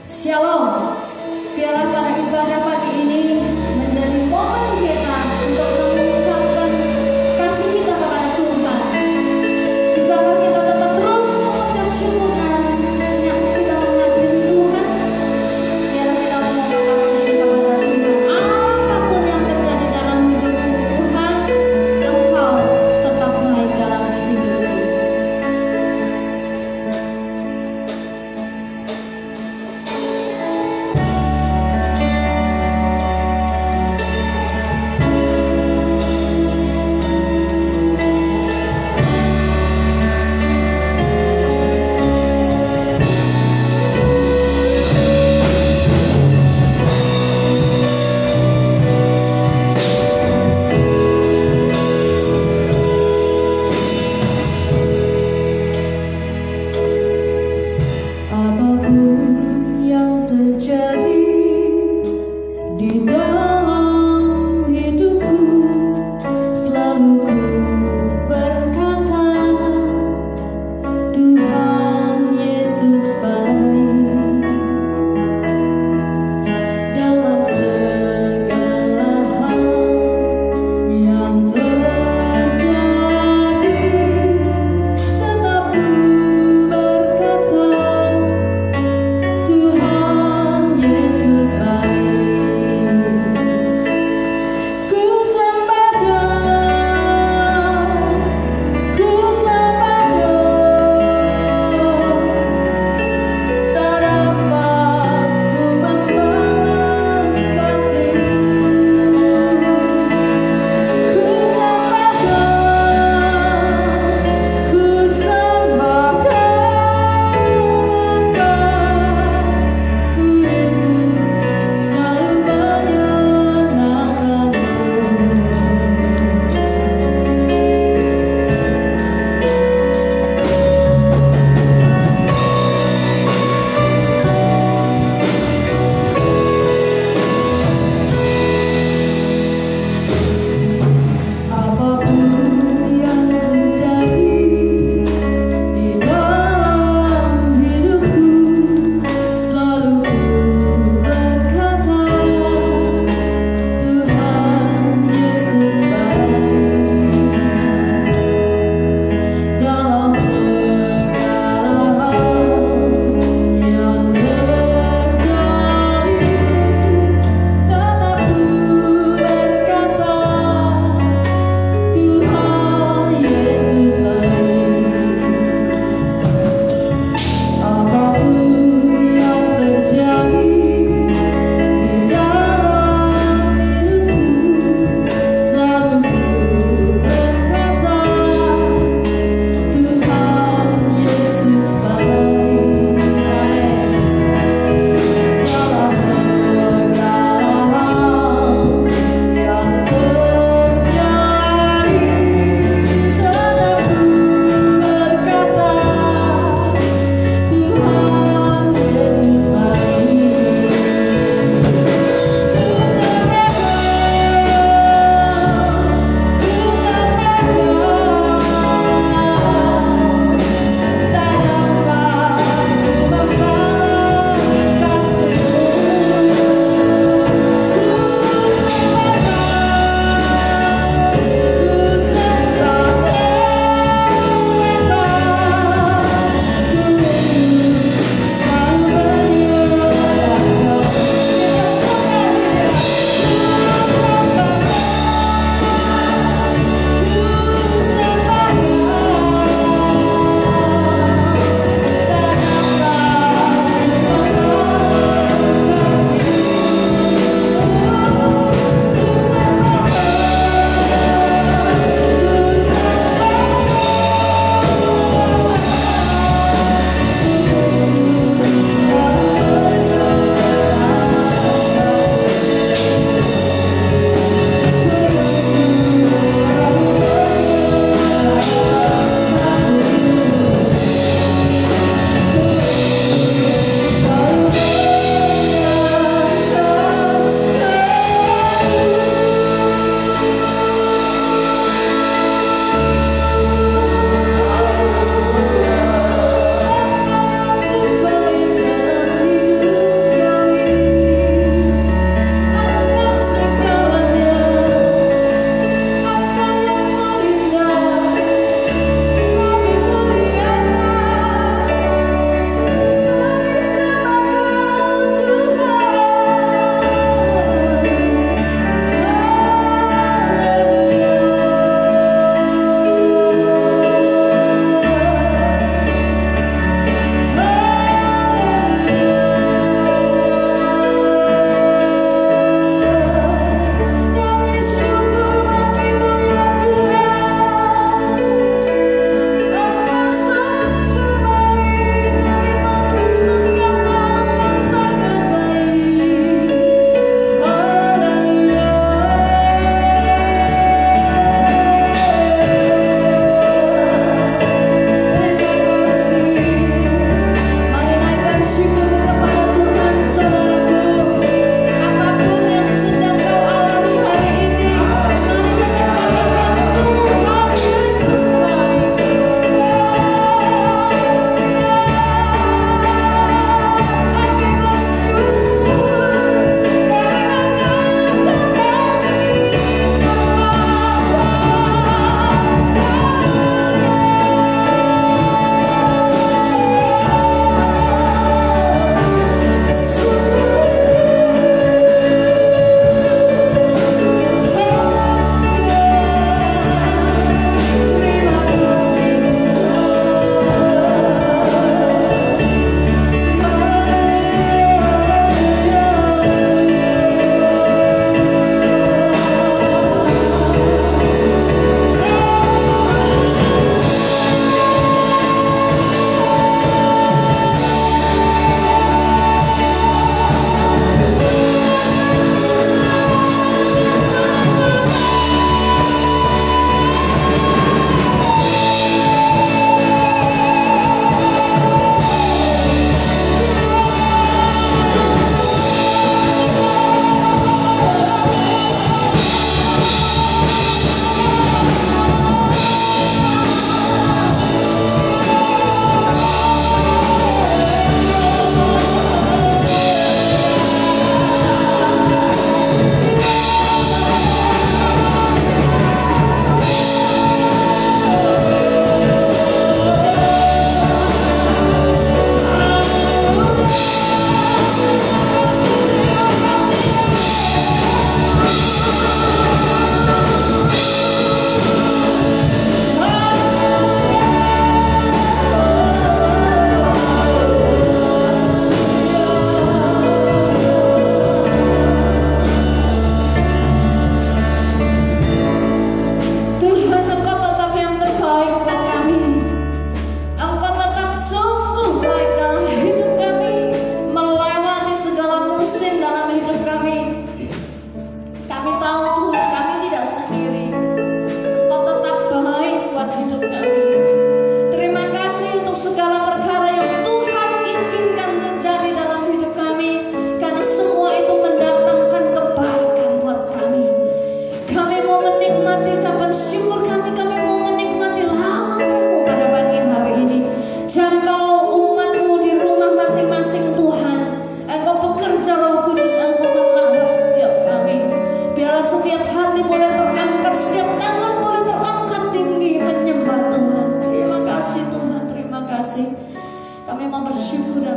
Shalom. Biarlah pada ibadah pagi ini menjadi momen kita untuk mengungkapkan kasih kita kepada Tuhan. Bisakah kita tetap terus mengucap syukuran yang kita mengasihi Tuhan? Biarlah kita mengungkapkan diri kepada Tuhan. Apapun yang terjadi dalam hidupku, Tuhan, Engkau tetap baik dalam hidupku.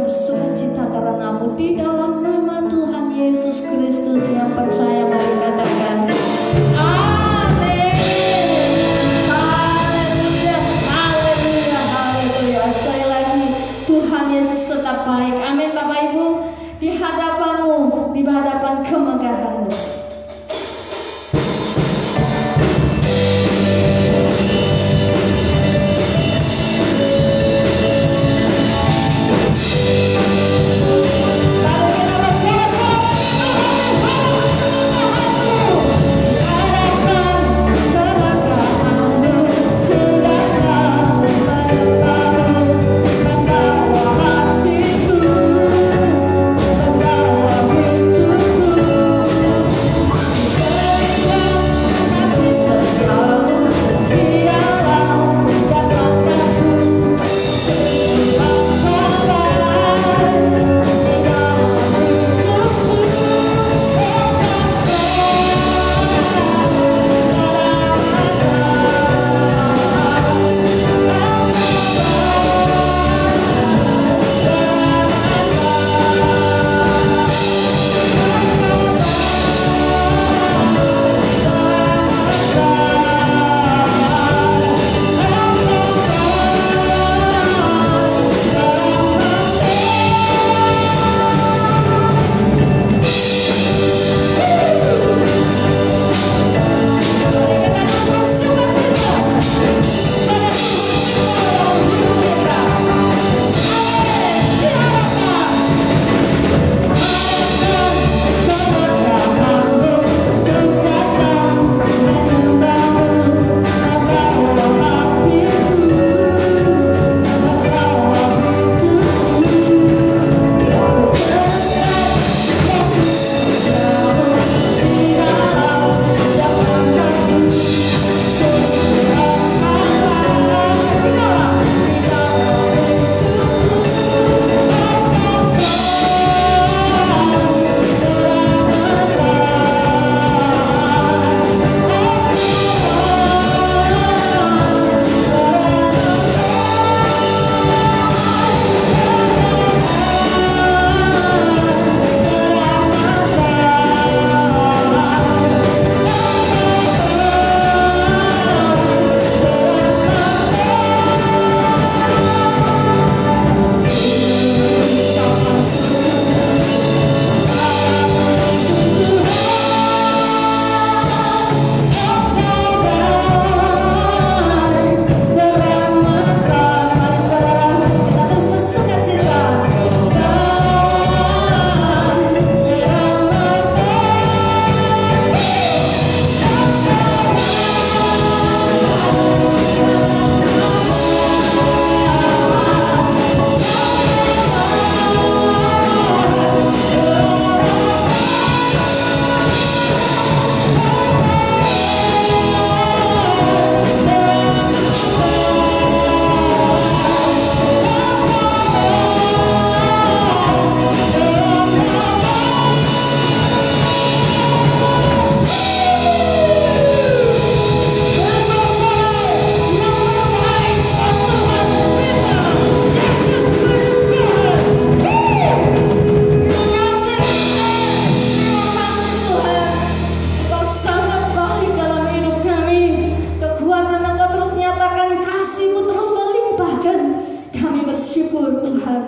bersukacita karenamu. Di dalam nama Tuhan Yesus Kristus yang percaya, mari katakan amin. Haleluya, haleluya, haleluya. Sekali lagi, Tuhan Yesus tetap baik. Amin Bapak Ibu. Di hadapanmu, di hadapan kemegahanmu.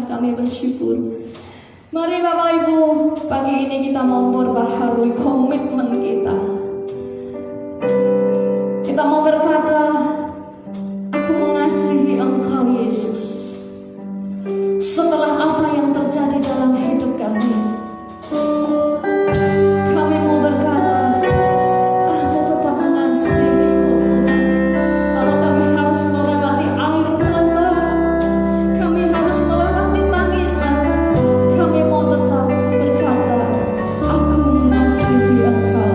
Kami bersyukur. Mari Bapak Ibu, pagi ini kita mau memperbaharui komitmen kita. Kita mau berkata, aku mengasihi Engkau Yesus. Setelah apa yang terjadi dalam hidup kami, kami mau berkata, aku tetap mengasihi-Mu Tuhan. Walau kami harus melewati air mata, kami harus melewati tangisan, kami mau tetap berkata, aku mengasihi Engkau.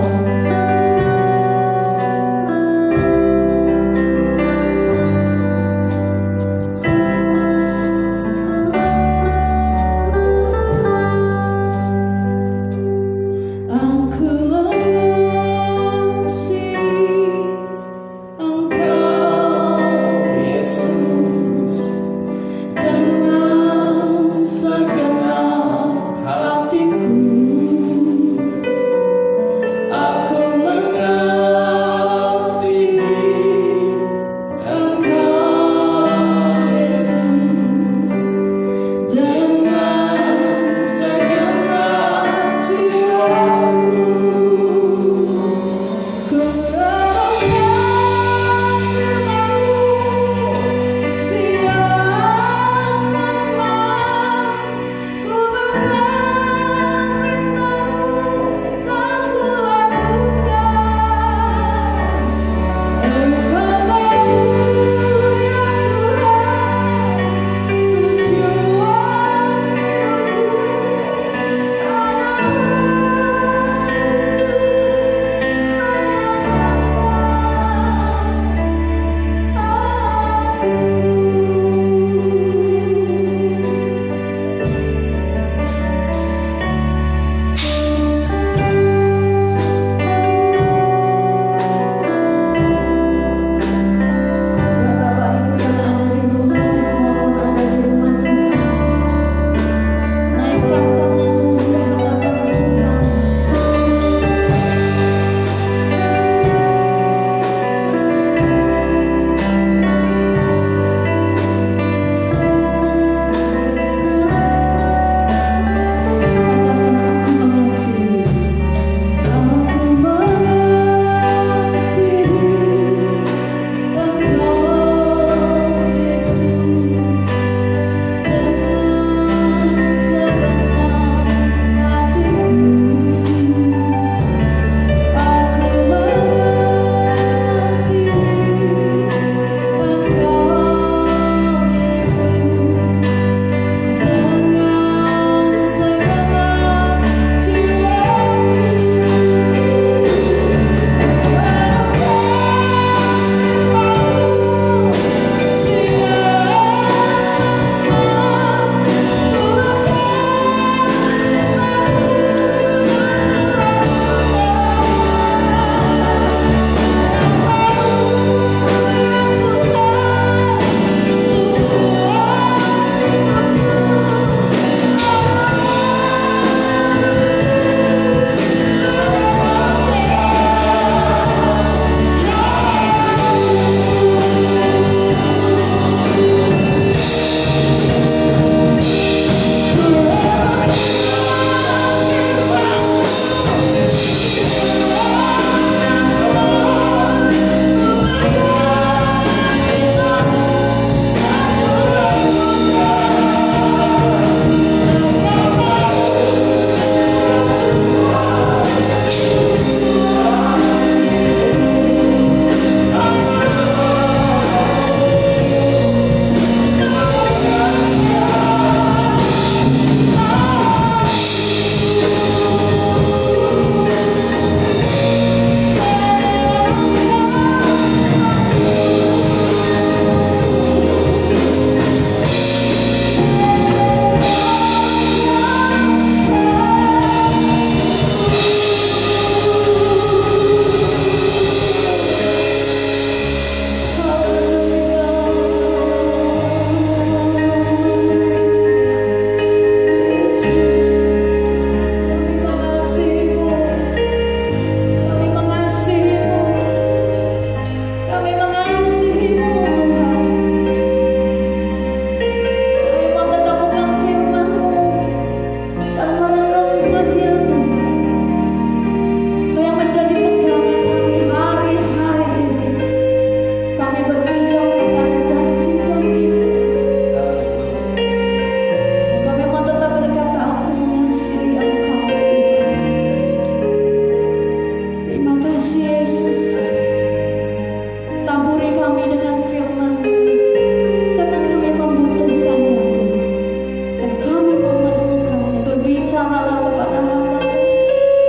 Berbicaralah kepada hamba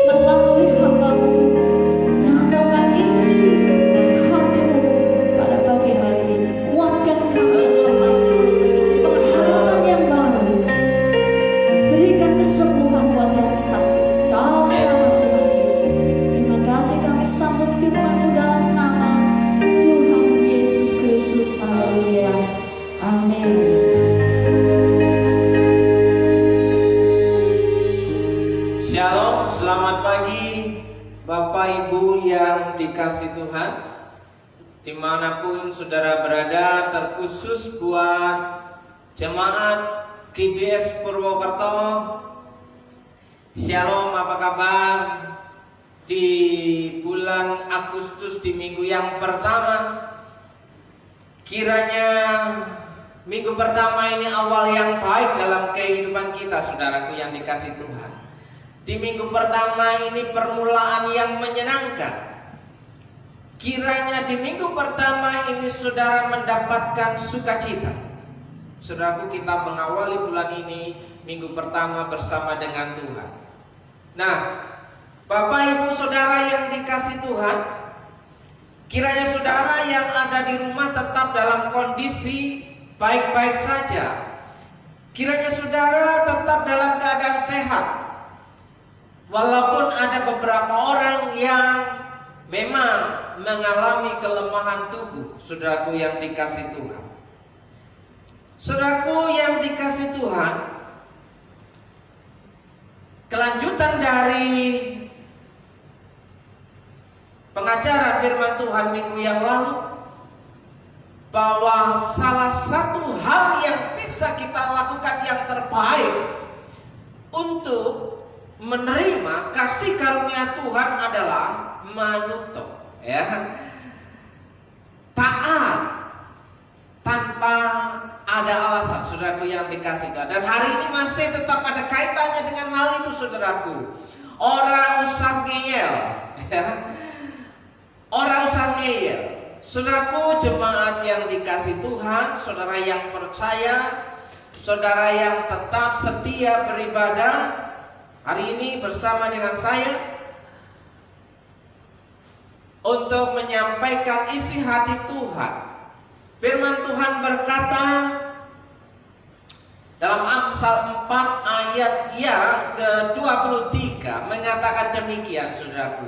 melalui hamba-Mu. Nyatakan isi hati-Mu pada pagi hari ini. Kuatkan kami yang lemah, pengharapan yang baru. Berikan kesembuhan buat yang sakit dalam nama Tuhan Yesus. Terima kasih kami sambut firman-Mu dalam nama Tuhan Yesus Kristus. Haleluya. Amin. Shalom, selamat pagi Bapak Ibu yang dikasih Tuhan, dimanapun saudara berada, terkhusus buat jemaat GBS Purwokerto. Shalom, apa kabar di bulan Agustus, di minggu yang pertama? Kiranya minggu pertama ini awal yang baik dalam kehidupan kita, saudaraku yang dikasih Tuhan. Di minggu pertama ini permulaan yang menyenangkan. Kiranya di minggu pertama ini saudara mendapatkan sukacita. Saudaraku, kita mengawali bulan ini minggu pertama bersama dengan Tuhan. Nah, Bapak Ibu Saudara yang dikasih Tuhan, kiranya saudara yang ada di rumah tetap dalam kondisi baik-baik saja. Kiranya saudara tetap dalam keadaan sehat. Walaupun ada beberapa orang yang memang mengalami kelemahan tubuh, saudaraku yang dikasih Tuhan. Saudaraku yang dikasih Tuhan, kelanjutan dari pengajaran firman Tuhan minggu yang lalu, bahwa salah satu hal yang bisa kita lakukan yang terbaik untuk menerima kasih karunia Tuhan adalah manuto, ya, taat tanpa ada alasan, saudaraku yang dikasih Tuhan. Dan hari ini masih tetap ada kaitannya dengan hal itu, saudaraku. Ora usah ngeyel, ya. Ora usah ngeyel. Saudaraku jemaat yang dikasih Tuhan, saudara yang percaya, saudara yang tetap setia beribadah, hari ini bersama dengan saya untuk menyampaikan isi hati Tuhan. Firman Tuhan berkata dalam Amsal 4 ayat yang ke-23 mengatakan demikian, saudaraku.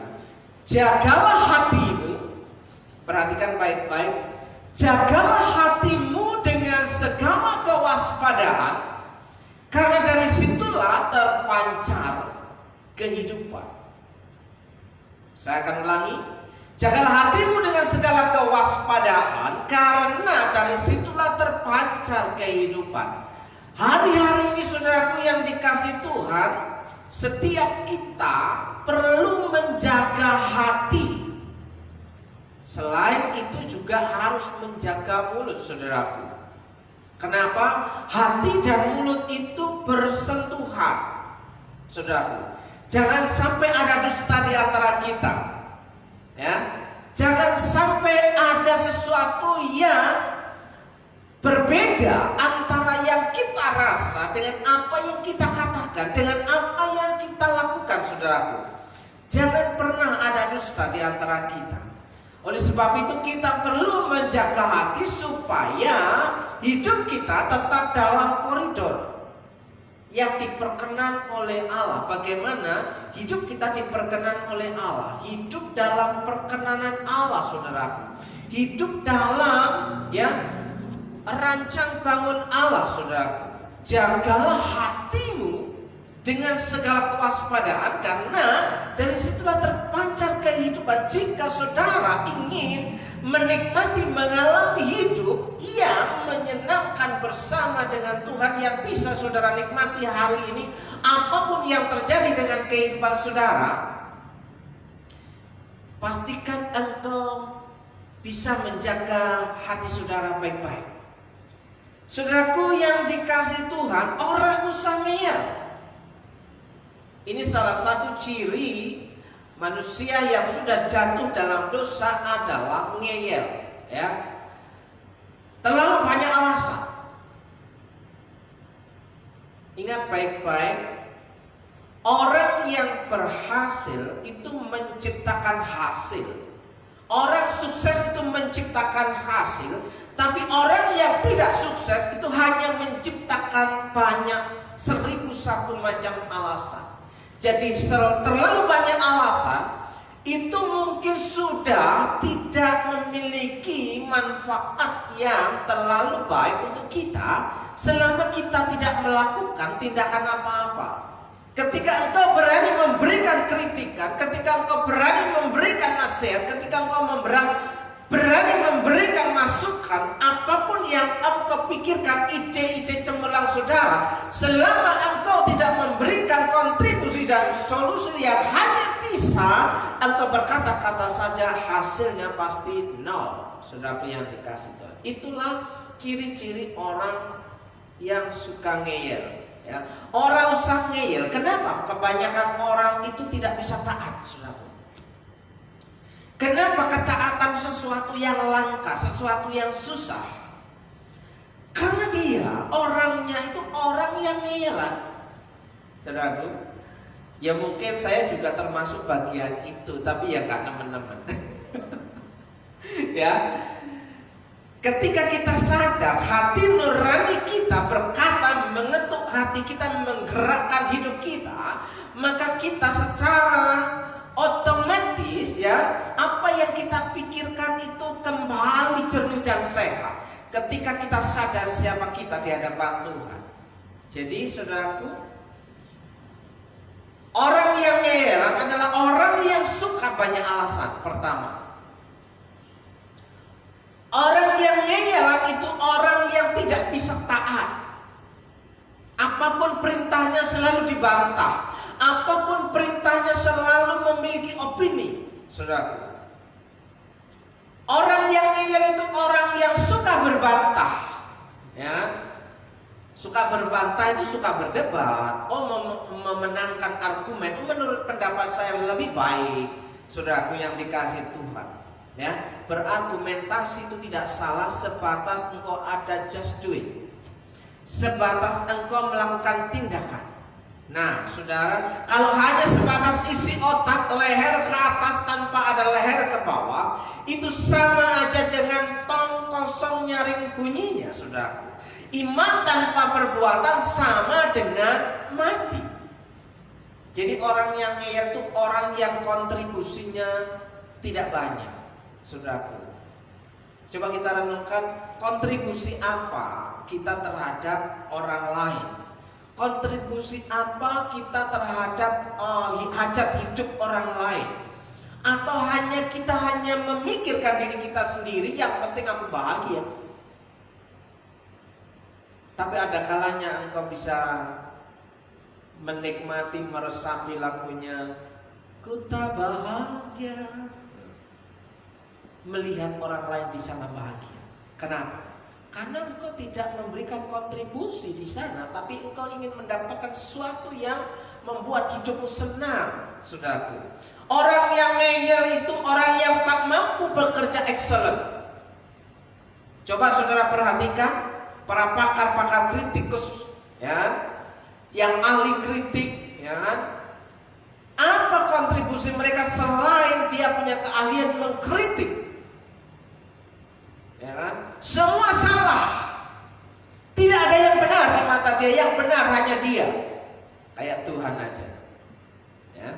Jagalah hatimu, perhatikan baik-baik, jagalah hatimu dengan segala kewaspadaan, karena dari situlah terpancar kehidupan. Saya akan ulangi. Jagalah hatimu dengan segala kewaspadaan, karena dari situlah terpancar kehidupan. Hari-hari ini saudaraku yang dikasih Tuhan, setiap kita perlu menjaga hati. Selain itu juga harus menjaga mulut, saudaraku. Kenapa? Hati dan mulut itu bersentuhan, saudaraku. Jangan sampai ada dusta di antara kita, ya. Jangan sampai ada sesuatu yang berbeda antara yang kita rasa dengan apa yang kita katakan, dengan apa yang kita lakukan, saudaraku. Jangan pernah ada dusta di antara kita. Oleh sebab itu kita perlu menjaga hati supaya hidup kita tetap dalam koridor yang diperkenan oleh Allah. Bagaimana hidup kita diperkenan oleh Allah? Hidup dalam perkenanan Allah, saudaraku. Hidup dalam, ya, rancang bangun Allah, saudaraku. Jagalah hatimu dengan segala kewaspadaan, karena dari situlah terpancar kehidupan. Jika saudara ingin menikmati, mengalami hidup yang menyenangkan bersama dengan Tuhan, yang bisa saudara nikmati hari ini, apapun yang terjadi dengan kehidupan saudara, pastikan engkau bisa menjaga hati saudara baik-baik. Saudaraku yang dikasih Tuhan, orang usah ngeyel. Ini salah satu ciri manusia yang sudah jatuh dalam dosa adalah ngeyel, ya. Terlalu banyak alasan. Ingat baik-baik, Orang yang berhasil itu menciptakan hasil. Orang sukses itu menciptakan hasil. Tapi orang yang tidak sukses itu hanya menciptakan banyak 1001 macam alasan. Jadi terlalu banyak alasan itu mungkin sudah tidak memiliki manfaat yang terlalu baik untuk kita selama kita tidak melakukan tindakan apa-apa. Ketika engkau berani memberikan kritikan, ketika engkau berani memberikan nasihat, ketika engkau berani memberikan masukan, apapun yang engkau pikirkan, ide-ide cemerlang saudara, selama engkau tidak memberikan kontribusi dan solusi yang hanya bisa engkau berkata-kata saja, hasilnya pasti nol. Saudaraku yang dikasih Tuhan, itulah ciri-ciri orang yang suka ngeyel. Ya, orang usah ngeyel. Kenapa? Kebanyakan orang itu tidak bisa taat, saudara. Kenapa ketaatan sesuatu yang langka, sesuatu yang susah? Karena dia orangnya itu orang yang ngeyelan, saudaraku. Ya mungkin saya juga termasuk bagian itu, tapi ya nggak nemen-nemen. Ya. Ketika kita sadar hati nurani kita berkata, mengetuk hati kita, menggerakkan hidup kita, maka kita secara otomatis ya apa yang kita pikirkan itu kembali jernih dan sehat. Ketika kita sadar siapa kita di hadapan Tuhan. Jadi saudaraku, orang yang ngeyelan adalah orang yang suka banyak alasan. Pertama, orang yang ngeyelan itu orang yang tidak bisa taat. Apapun perintahnya selalu dibantah. Apapun perintahnya selalu memiliki opini. Saudaraku, orang yang ngeyel itu orang yang suka berbantah. Ya, suka berbantah itu suka berdebat. Memenangkan argumen. Menurut pendapat saya lebih baik. Saudaraku yang dikasih Tuhan. Ya, berargumentasi itu tidak salah sebatas engkau ada just do it. Sebatas engkau melakukan tindakan. Nah, saudara, kalau hanya sebatas isi otak, leher ke atas tanpa ada leher ke bawah, itu sama aja dengan tong kosong nyaring bunyinya, saudaraku. Iman tanpa perbuatan sama dengan mati. Jadi orang yang ngeyel itu orang yang kontribusinya tidak banyak. Saudaraku, coba kita renungkan kontribusi apa kita terhadap orang lain. Kontribusi apa kita terhadap hajat hidup orang lain. Atau kita hanya memikirkan diri kita sendiri, yang penting aku bahagia. Tapi ada kalanya engkau bisa menikmati, meresapi lagunya Ku Tak Bahagia, melihat orang lain di sana bahagia. Kenapa? Karena engkau tidak memberikan kontribusi di sana, tapi engkau ingin mendapatkan sesuatu yang membuat hidupmu senang, saudaraku. Orang yang ngeyel itu orang yang tak mampu bekerja excellent. Coba saudara perhatikan para pakar-pakar kritikus, ya, yang ahli kritik, ya kan? Apa kontribusi mereka selain dia punya keahlian mengkritik? Ya kan? Semua salah. Tidak ada yang benar di mata dia, yang benar hanya dia. Kayak Tuhan aja. Ya.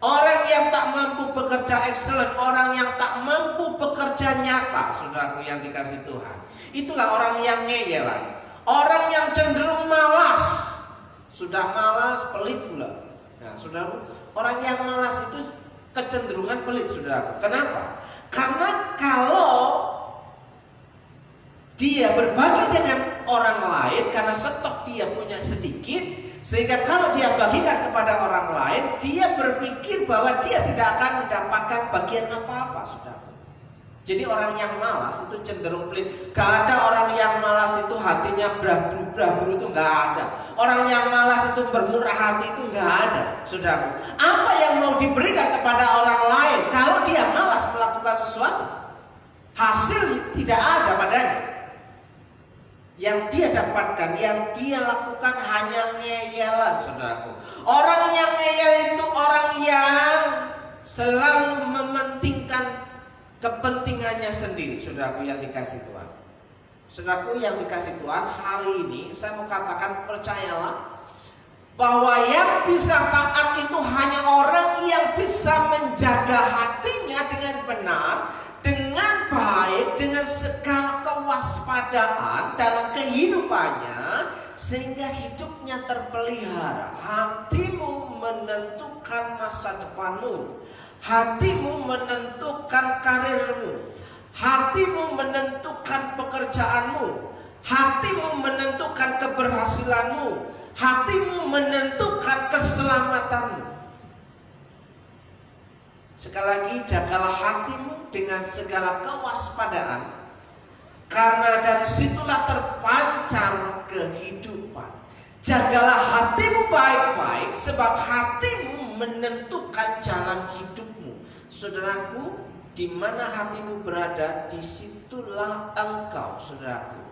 Orang yang tak mampu bekerja excellent, orang yang tak mampu bekerja nyata, saudaraku yang dikasih Tuhan. Itulah orang yang ngeyelan. Orang yang cenderung malas. Sudah malas, pelit pula. Nah, saudaraku, orang yang malas itu kecenderungan pelit, saudaraku. Kenapa? Karena kalau dia berbagi dengan orang lain, karena stok dia punya sedikit, sehingga kalau dia bagikan kepada orang lain, dia berpikir bahwa dia tidak akan mendapatkan bagian apa-apa, saudara. Jadi orang yang malas itu cenderung pelit. Gak ada orang yang malas itu hatinya brabru itu gak ada. Orang yang malas itu bermurah hati itu gak ada, saudara. Apa yang mau diberikan kepada orang lain kalau dia malas melakukan sesuatu? Hasil tidak ada padanya. Yang dia dapatkan, yang dia lakukan hanya ngeyelan, saudaraku. Orang yang ngeyel selalu mementingkan kepentingannya sendiri. Saudaraku yang dikasih Tuhan, saudaraku yang dikasih Tuhan, hari ini saya mau katakan, percayalah bahwa yang bisa taat itu hanya orang yang bisa menjaga hatinya dengan benar, dengan baik, dengan segala kewaspadaan dalam kehidupannya, sehingga hidupnya terpelihara. Hatimu menentukan masa depanmu, hatimu menentukan karirmu, hatimu menentukan pekerjaanmu, hatimu menentukan keberhasilanmu, hatimu menentukan keselamatanmu. Sekali lagi, jagalah hatimu dengan segala kewaspadaan, karena dari situlah terpancar kehidupan. Jagalah hatimu baik-baik, sebab hatimu menentukan jalan hidupmu. Saudaraku, di mana hatimu berada, disitulah engkau, saudaraku.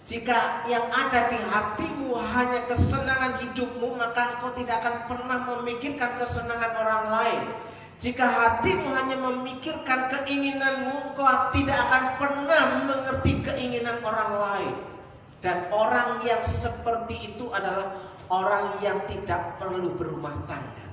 Jika yang ada di hatimu hanya kesenangan hidupmu, maka engkau tidak akan pernah memikirkan kesenangan orang lain. Jika hatimu hanya memikirkan keinginanmu, engkau tidak akan pernah mengerti keinginan orang lain. Dan orang yang seperti itu adalah orang yang tidak perlu berumah tangga.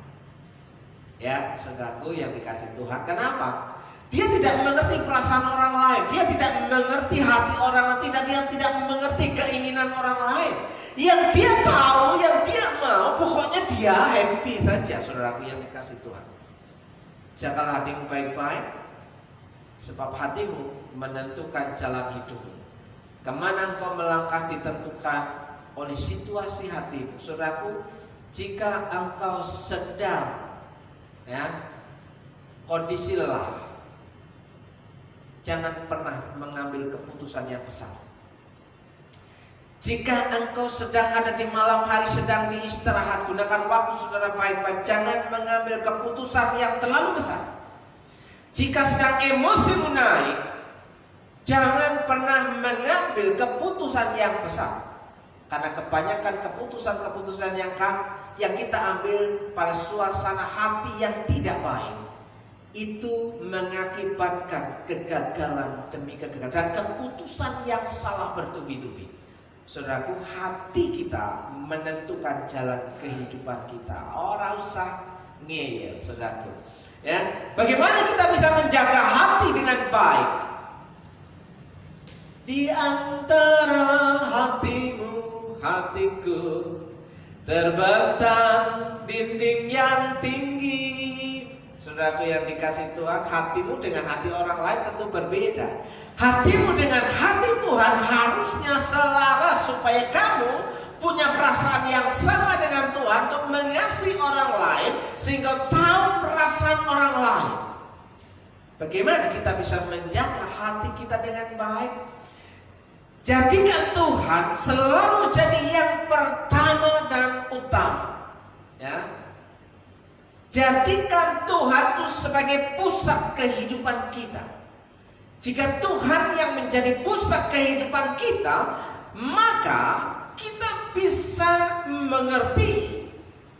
Ya, saudaraku yang dikasih Tuhan. Kenapa? Dia tidak mengerti perasaan orang lain, dia tidak mengerti hati orang lain, dia tidak mengerti keinginan orang lain. Yang dia tahu, yang dia mau, pokoknya dia happy saja. Saudaraku yang dikasih Tuhan, jagalah hatimu baik-baik, sebab hatimu menentukan jalan hidupmu. Kemana engkau melangkah ditentukan oleh situasi hatimu. Saudaraku, jika engkau sedang kondisi lelah, jangan pernah mengambil keputusan yang besar. Jika engkau sedang ada di malam hari, sedang diistirahat, gunakan waktu saudara baik-baik. Jangan mengambil keputusan yang terlalu besar. Jika sedang emosimu naik, jangan pernah mengambil keputusan yang besar. Karena kebanyakan keputusan-keputusan yang kita ambil pada suasana hati yang tidak baik, itu mengakibatkan kegagalan demi kegagalan dan keputusan yang salah bertubi-tubi. Saudaraku, hati kita menentukan jalan kehidupan kita. Orang usah ngeyel, saudaraku. Ya, bagaimana kita bisa menjaga hati dengan baik? Di antara hatimu, hatiku, terbentang dinding yang tinggi. Saudaraku yang dikasih Tuhan, hatimu dengan hati orang lain tentu berbeda. Hatimu dengan hati Tuhan harusnya selaras, supaya kamu punya perasaan yang sama dengan Tuhan untuk mengasihi orang lain, sehingga tahu perasaan orang lain. Bagaimana kita bisa menjaga hati kita dengan baik? Jadikan Tuhan selalu jadi yang pertama dan utama. Ya. Jadikan Tuhan itu sebagai pusat kehidupan kita. Jika Tuhan yang menjadi pusat kehidupan kita, maka kita bisa mengerti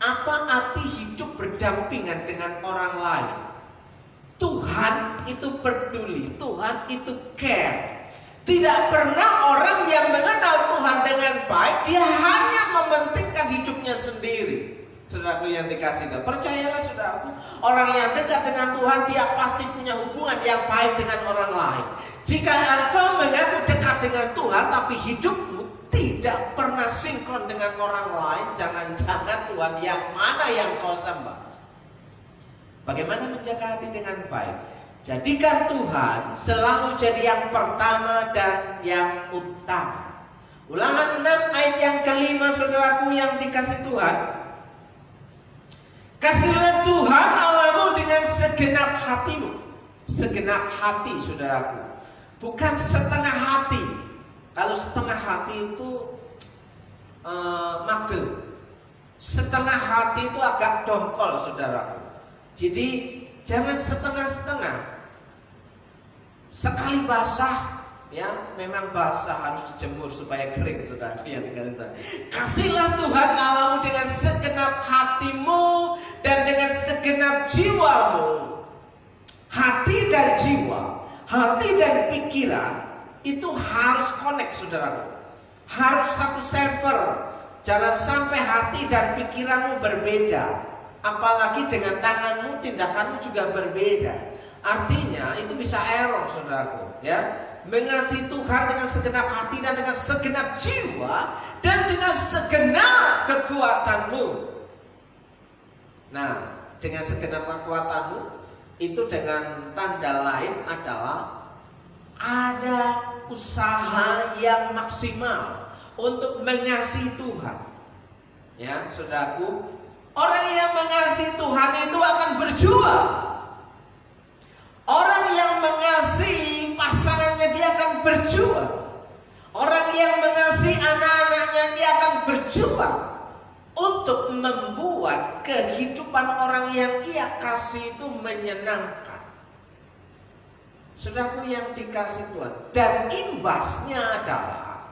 apa arti hidup berdampingan dengan orang lain. Tuhan itu peduli, Tuhan itu care. Tidak pernah orang yang mengenal Tuhan dengan baik, dia hanya mementingkan hidupnya sendiri. Saudaraku yang dikasih Tuhan, percayalah saudaraku, orang yang dekat dengan Tuhan, dia pasti punya hubungan yang baik dengan orang lain. Jika engkau mengaku dekat dengan Tuhan, tapi hidupmu tidak pernah sinkron dengan orang lain, jangan-jangan Tuhan yang mana yang kau sembah. Bagaimana menjaga hati dengan baik? Jadikan Tuhan selalu jadi yang pertama dan yang utama. Ulangan 6 ayat yang kelima, saudaraku yang dikasih Tuhan. Kasihilah Tuhan Allahmu dengan segenap hatimu. Segenap hati, saudaraku, bukan setengah hati. Kalau setengah hati itu magel. Setengah hati itu agak dongkol, saudaraku. Jadi jangan setengah-setengah. Sekali basah, ya memang basah, harus dijemur supaya kering, saudara. Kasihlah Tuhan Allahmu dengan segenap hatimu dan dengan segenap jiwamu. Hati dan pikiran itu harus connect, saudaraku. Harus satu server. Jangan sampai hati dan pikiranmu berbeda. Apalagi dengan tanganmu, tindakanmu juga berbeda. Artinya itu bisa error, saudaraku, ya. Mengasihi Tuhan dengan segenap hati dan dengan segenap jiwa dan dengan segenap kekuatanmu. Nah, dengan segenap kekuatanmu itu dengan tanda lain adalah ada usaha yang maksimal untuk mengasihi Tuhan. Ya, saudaraku, orang yang mengasihi Tuhan itu akan berjuang. Orang yang mengasihi pasangannya dia akan berjuang. Orang yang mengasihi anak-anaknya dia akan berjuang untuk membuat kehidupan orang yang ia kasih itu menyenangkan. Saudaraku yang dikasih Tuhan, dan imbasnya adalah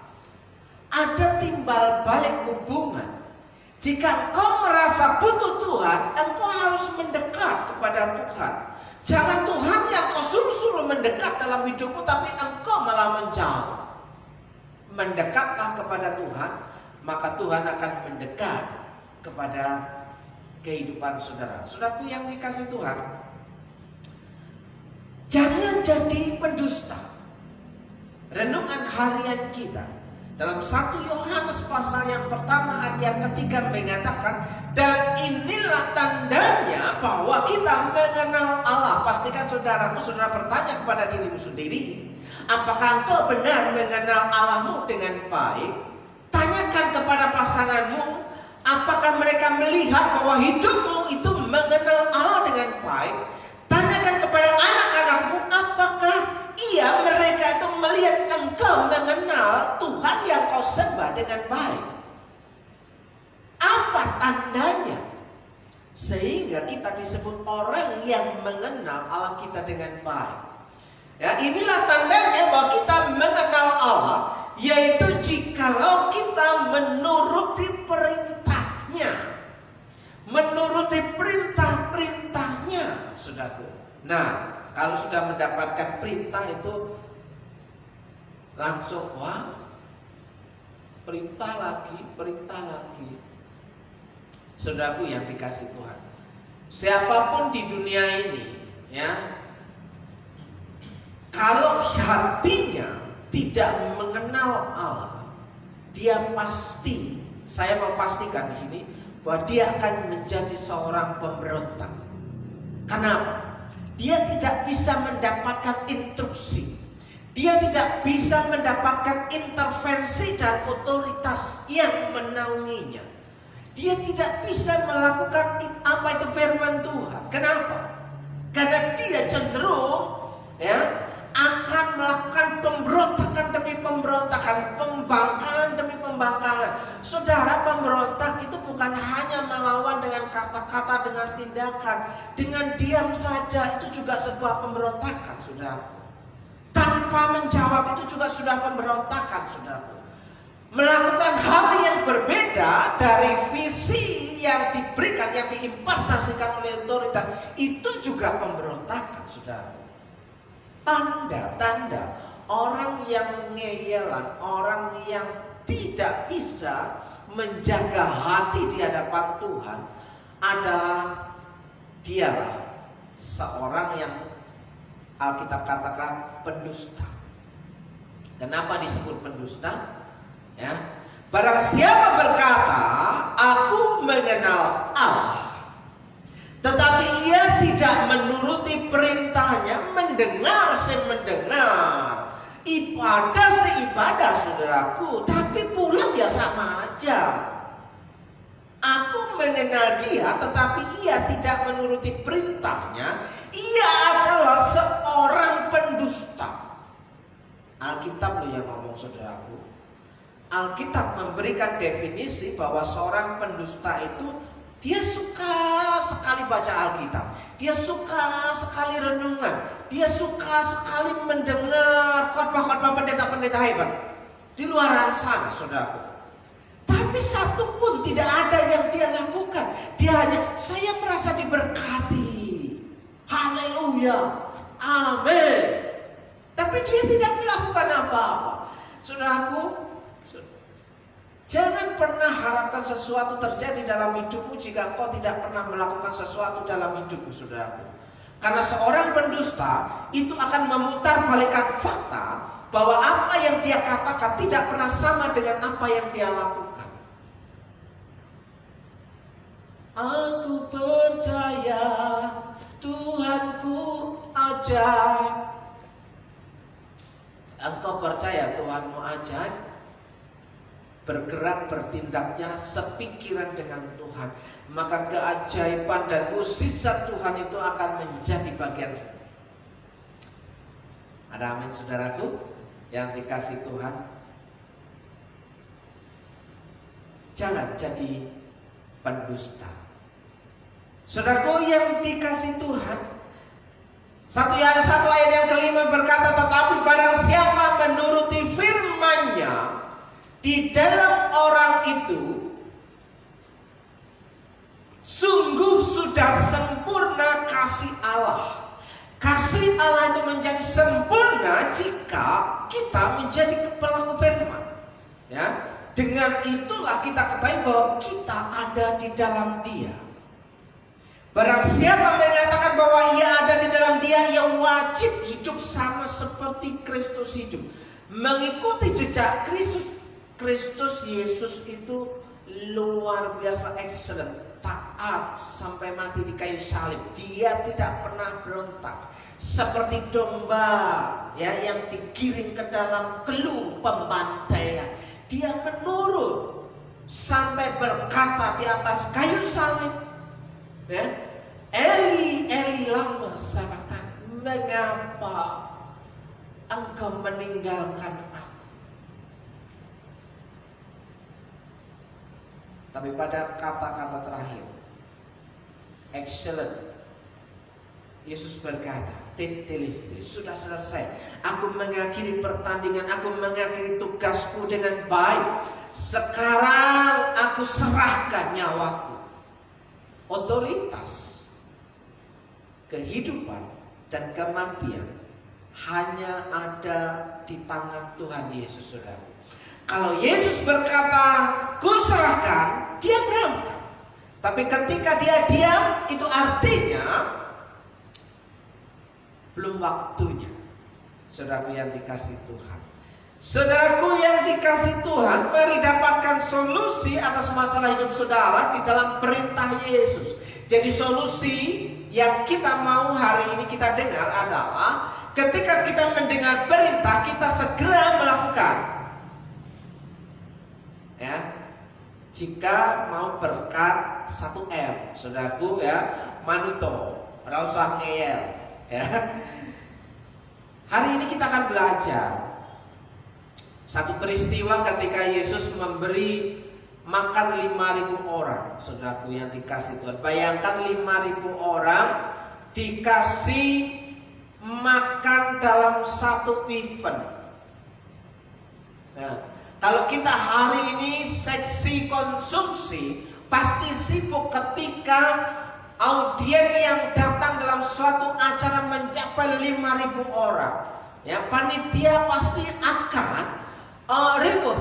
ada timbal balik hubungan. Jika engkau merasa butuh Tuhan, engkau harus mendekat kepada Tuhan. Jangan Tuhan yang kau suruh mendekat dalam hidupmu, tapi engkau malah menjauh. Mendekatlah kepada Tuhan, maka Tuhan akan mendekat kepada kehidupan saudara. Saudaraku yang dikasih Tuhan, jangan jadi pendusta. Renungan harian kita dalam 1 Yohanes pasal yang pertama ayat yang ketiga mengatakan, dan inilah tandanya bahwa kita mengenal Allah. Pastikan saudara bertanya kepada dirimu sendiri, apakah engkau benar mengenal Allahmu dengan baik? Tanyakan kepada pasanganmu, apakah mereka melihat bahwa hidupmu itu mengenal Allah dengan baik? Tanyakan kepada anak-anakmu, apakah mereka itu melihat engkau mengenal Tuhan yang kau sembah dengan baik? Apa tandanya sehingga kita disebut orang yang mengenal Allah kita dengan baik? Ya, inilah tandanya bahwa kita mengenal Allah, yaitu jikalau kita menuruti perintahnya, menuruti perintah-perintahnya, saudaraku. Nah, kalau sudah mendapatkan perintah itu langsung wah, perintah lagi. Saudaraku yang dikasih Tuhan, siapapun di dunia ini, ya, kalau hatinya tidak mengenal Allah, dia pasti, saya mau pastikan di sini bahwa dia akan menjadi seorang pemberontak. Kenapa? Dia tidak bisa mendapatkan instruksi. Dia tidak bisa mendapatkan intervensi dan otoritas yang menaunginya. Dia tidak bisa melakukan apa itu firman Tuhan. Kenapa? Karena dia cenderung akan melakukan pemberontakan demi pemberontakan, pembangkangan demi pembangkangan. Saudara, pemberontak itu bukan hanya melawan dengan kata-kata, dengan tindakan, dengan diam saja itu juga sebuah pemberontakan, saudara. Tanpa menjawab itu juga sudah pemberontakan, saudara. Melakukan hal yang berbeda dari visi yang diberikan, yang diimpartasikan oleh otoritas, itu juga pemberontakan, saudara. Tanda-tanda orang yang ngeyelan, orang yang tidak bisa menjaga hati di hadapan Tuhan adalah dialah seorang yang Alkitab katakan pendusta. Kenapa disebut pendusta? Ya, barang siapa berkata, aku mengenal Allah, tetapi ia tidak menuruti perintahnya, mendengar semendengar, ibadah seibadah, saudaraku, tapi pulang ya sama aja. Aku mengenal dia, tetapi ia tidak menuruti perintahnya, ia adalah seorang pendusta. Alkitab loh yang ngomong, saudaraku. Alkitab memberikan definisi bahwa seorang pendusta itu dia suka sekali baca Alkitab, dia suka sekali renungan, dia suka sekali mendengar khotbah-khotbah pendeta-pendeta hebat di luar sana, saudaraku. Tapi satu pun tidak ada yang dia lakukan. Dia hanya, saya merasa diberkati, haleluya, amin. tapi dia tidak melakukan apa-apa. Saudaraku, jangan pernah harapkan sesuatu terjadi dalam hidupmu jika engkau tidak pernah melakukan sesuatu dalam hidupmu, saudaraku. Karena seorang pendusta itu akan memutarbalikkan fakta bahwa apa yang dia katakan tidak pernah sama dengan apa yang dia lakukan. Aku percaya Tuhanku ajaib. Engkau percaya Tuhanmu ajaib? Bergerak bertindaknya sepikiran dengan Tuhan, maka keajaiban dan mukjizat Tuhan itu akan menjadi bagian. Ada amin, saudaraku yang dikasih Tuhan. Jangan jadi pendusta. Saudaraku yang dikasih Tuhan, 1 Yohanes 1 ayat yang kelima berkata, tetapi barang siapa menuruti firman-Nya, di dalam orang itu sungguh sudah sempurna kasih Allah. Kasih Allah itu menjadi sempurna jika kita menjadi pelaku firman. Ya, dengan itulah kita ketahui bahwa kita ada di dalam Dia. Barang siapa menyatakan bahwa ia ada di dalam Dia, ia wajib hidup sama seperti Kristus hidup, mengikuti jejak Kristus. Kristus Yesus itu luar biasa excellent, taat sampai mati di kayu salib. Dia tidak pernah berontak, seperti domba ya yang digiring ke dalam keluh pembantaian. Dia menurut sampai berkata di atas kayu salib, ya, Eli Eli lama sabachthani, mengapa engkau meninggalkan aku? Tapi pada kata-kata terakhir, excellent, Yesus berkata, tetelestai, sudah selesai. Aku mengakhiri pertandingan, aku mengakhiri tugasku dengan baik. Sekarang aku serahkan nyawaku. Otoritas, kehidupan dan kematian hanya ada di tangan Tuhan Yesus, saudara. Kalau Yesus berkata, ku serahkan, dia berangkat. Tapi ketika dia diam, itu artinya belum waktunya. Saudaraku yang dikasih Tuhan, saudaraku yang dikasih Tuhan, mari dapatkan solusi atas masalah hidup saudara di dalam perintah Yesus. Jadi solusi yang kita mau hari ini kita dengar adalah ketika kita mendengar perintah, kita segera melakukan. Ya, jika mau berkat 1M, saudaraku ya, manuto, ora usah ngeyel. Ya. Hari ini kita akan belajar satu peristiwa ketika Yesus memberi makan 5.000 orang, saudaraku yang dikasih Tuhan. Bayangkan 5.000 orang dikasih makan dalam satu event. Nah, kalau kita hari ini seksi konsumsi, pasti sibuk ketika audien yang datang dalam suatu acara mencapai 5.000 orang. Ya, panitia pasti akan ribut.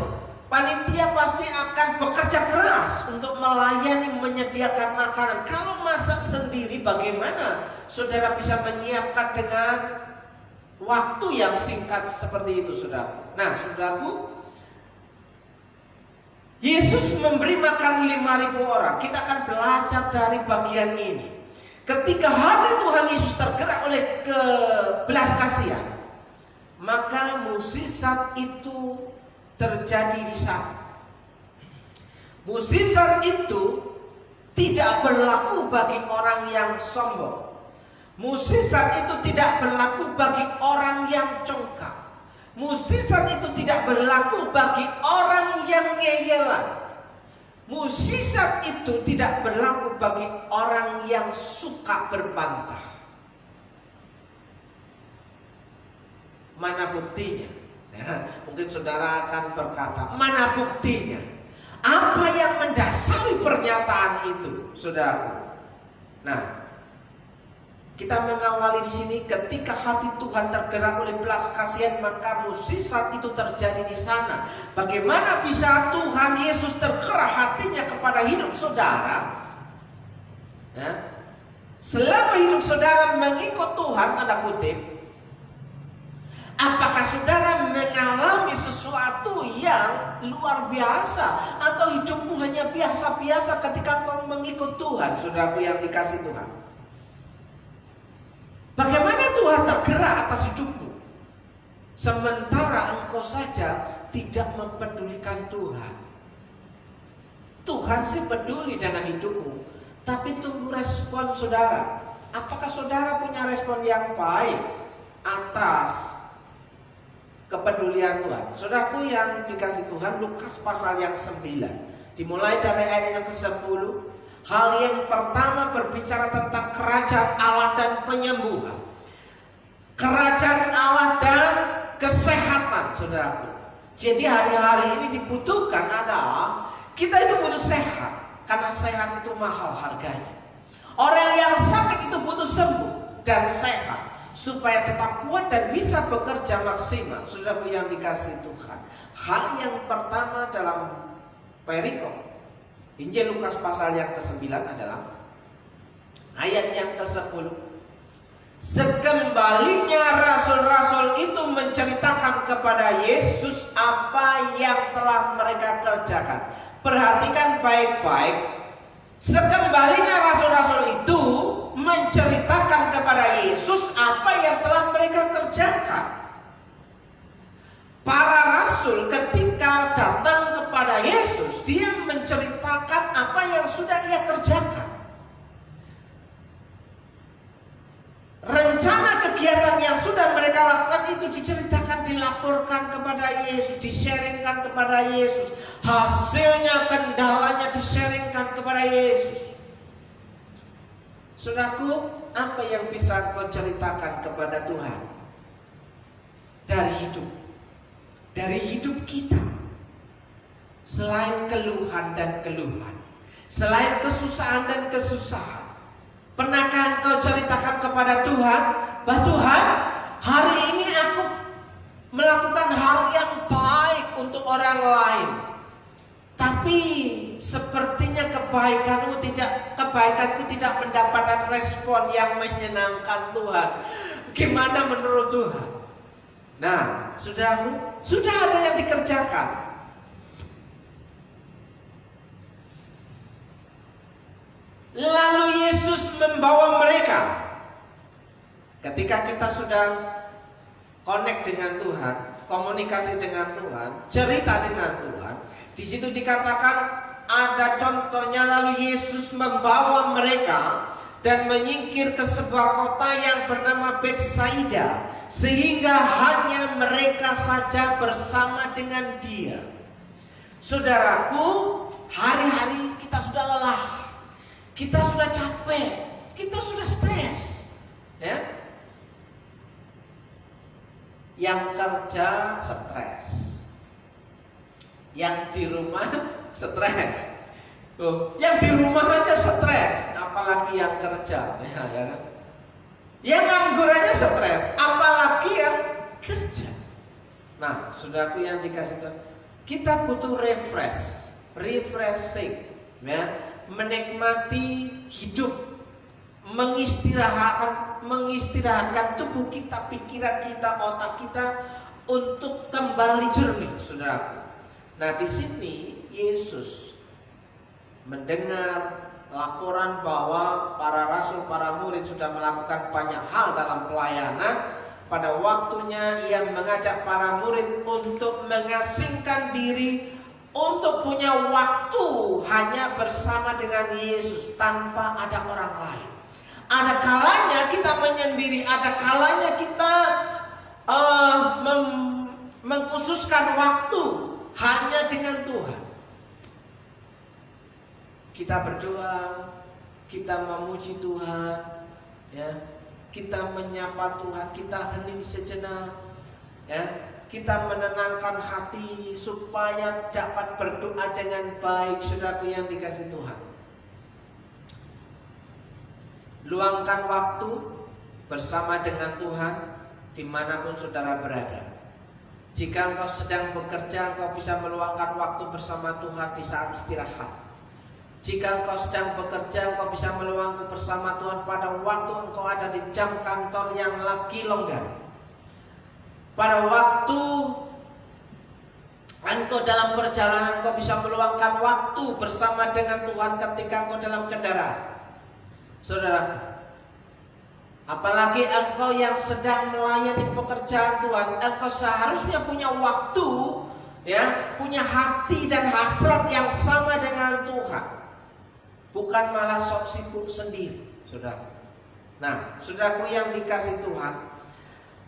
Panitia pasti akan bekerja keras untuk melayani, menyediakan makanan. Kalau masak sendiri, bagaimana saudara bisa menyiapkan dengan waktu yang singkat seperti itu, saudara? Nah, saudaraku, Yesus memberi makan 5.000 orang. Kita akan belajar dari bagian ini. Ketika hati Tuhan Yesus tergerak oleh kebelas kasihan, maka mukjizat itu terjadi di sana. Mukjizat itu tidak berlaku bagi orang yang sombong. Mukjizat itu tidak berlaku bagi orang yang congkak. Mukjizat itu tidak berlaku bagi orang yang ngeyelan. Mukjizat itu tidak berlaku bagi orang yang suka berbantah. Mana buktinya? Nah, mungkin saudara akan berkata, mana buktinya? Apa yang mendasari pernyataan itu, saudaraku? Nah, Kita mengawali di sini, ketika hati Tuhan tergerak oleh belas kasihan, maka mukjizat itu terjadi di sana. Bagaimana bisa Tuhan Yesus tergerak hatinya kepada hidup saudara? Ya. Selama hidup saudara mengikut Tuhan, tanda kutip, apakah saudara mengalami sesuatu yang luar biasa, atau hidupmu hanya biasa-biasa ketika kau mengikut Tuhan, saudaraku yang dikasih Tuhan? Bagaimana Tuhan tergerak atas hidupmu, sementara engkau saja tidak mempedulikan Tuhan? Tuhan sih peduli dengan hidupmu, tapi tunggu respon saudara. Apakah saudara punya respon yang baik atas kepedulian Tuhan? Saudaraku yang dikasih Tuhan, Lukas pasal yang 9, dimulai dari ayat yang ke-10. Hal yang pertama berbicara tentang kerajaan Allah dan penyembuhan, kerajaan Allah dan kesehatan, saudaraku. Jadi hari-hari ini dibutuhkan adalah kita itu butuh sehat, karena sehat itu mahal harganya. Orang yang sakit itu butuh sembuh dan sehat supaya tetap kuat dan bisa bekerja maksimal. Saudaraku yang dikasih Tuhan, hal yang pertama dalam perikop Injil Lukas pasal yang ke-9 adalah ayat yang ke-10. Sekembalinya rasul-rasul itu menceritakan kepada Yesus apa yang telah mereka kerjakan. Perhatikan baik-baik. Sekembalinya rasul-rasul itu menceritakan kepada Yesus apa yang telah mereka kerjakan. Para rasul ketika datang kepada Yesus, dia menceritakan apa yang sudah ia kerjakan. Rencana kegiatan yang sudah mereka lakukan itu diceritakan, dilaporkan kepada Yesus, di-sharingkan kepada Yesus. Hasilnya, kendalanya di-sharingkan kepada Yesus. Saudaraku, apa yang bisa kau ceritakan kepada Tuhan dari hidup kita? Selain keluhan dan keluhan, selain kesusahan dan kesusahan, pernahkah engkau ceritakan kepada Tuhan bahwa Tuhan, hari ini aku melakukan hal yang baik untuk orang lain, tapi sepertinya kebaikanku tidak mendapatkan respon yang menyenangkan Tuhan. Gimana menurut Tuhan? Nah, saudaraku, sudah ada yang dikerjakan. Lalu Yesus membawa mereka. Ketika kita sudah connect dengan Tuhan, komunikasi dengan Tuhan, cerita dengan Tuhan, di situ dikatakan ada contohnya. Lalu Yesus membawa mereka dan menyingkir ke sebuah kota yang bernama Betsaida, sehingga hanya mereka saja bersama dengan Dia. Saudaraku, hari-hari kita sudah lelah, kita sudah capek, kita sudah stres, ya. Yang kerja stres, yang di rumah stres. Yang di rumah aja stres, apalagi yang kerja, ya kan? Yang nganggur aja stres, apalagi yang kerja. Nah, saudaraku yang dikasih Tuhan, kita butuh refreshing, ya. Menikmati hidup, mengistirahatkan tubuh kita, pikiran kita, otak kita untuk kembali jernih, saudaraku. Nah, di sini Yesus mendengar laporan bahwa para rasul, para murid sudah melakukan banyak hal dalam pelayanan. Pada waktunya ia mengajak para murid untuk mengasingkan diri, untuk punya waktu hanya bersama dengan Yesus tanpa ada orang lain. Ada kalanya kita menyendiri, ada kalanya kita mengkhususkan waktu hanya dengan Tuhan. Kita berdoa, kita memuji Tuhan, ya. Kita menyapa Tuhan, kita hening sejenak, ya. Kita menenangkan hati supaya dapat berdoa dengan baik, saudaraku yang dikasih Tuhan. Luangkan waktu bersama dengan Tuhan dimanapun saudara berada. Jika engkau sedang bekerja, engkau bisa meluangkan waktu bersama Tuhan di saat istirahat. Jika engkau sedang bekerja, engkau bisa meluangkan bersama Tuhan pada waktu engkau ada di jam kantor yang lagi longgar. Pada waktu engkau dalam perjalanan, engkau bisa meluangkan waktu bersama dengan Tuhan ketika engkau dalam kendaraan. Saudara, apalagi engkau yang sedang melayani pekerjaan Tuhan, engkau seharusnya punya waktu, ya, punya hati dan hasrat yang sama dengan Tuhan. Bukan malah sok sibuk sendiri, saudara. Nah, saudaraku yang dikasih Tuhan,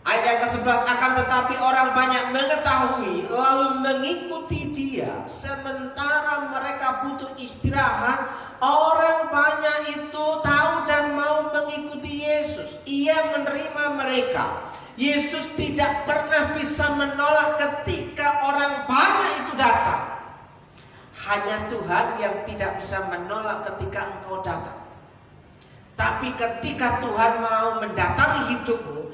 ayat yang ke-11, akan tetapi orang banyak mengetahui lalu mengikuti dia, sementara mereka butuh istirahat. Orang banyak itu tahu dan mau mengikuti Yesus. Ia menerima mereka. Yesus tidak pernah bisa menolak ketika orang banyak itu datang. Hanya Tuhan yang tidak bisa menolak ketika engkau datang. Tapi ketika Tuhan mau mendatangi hidupmu,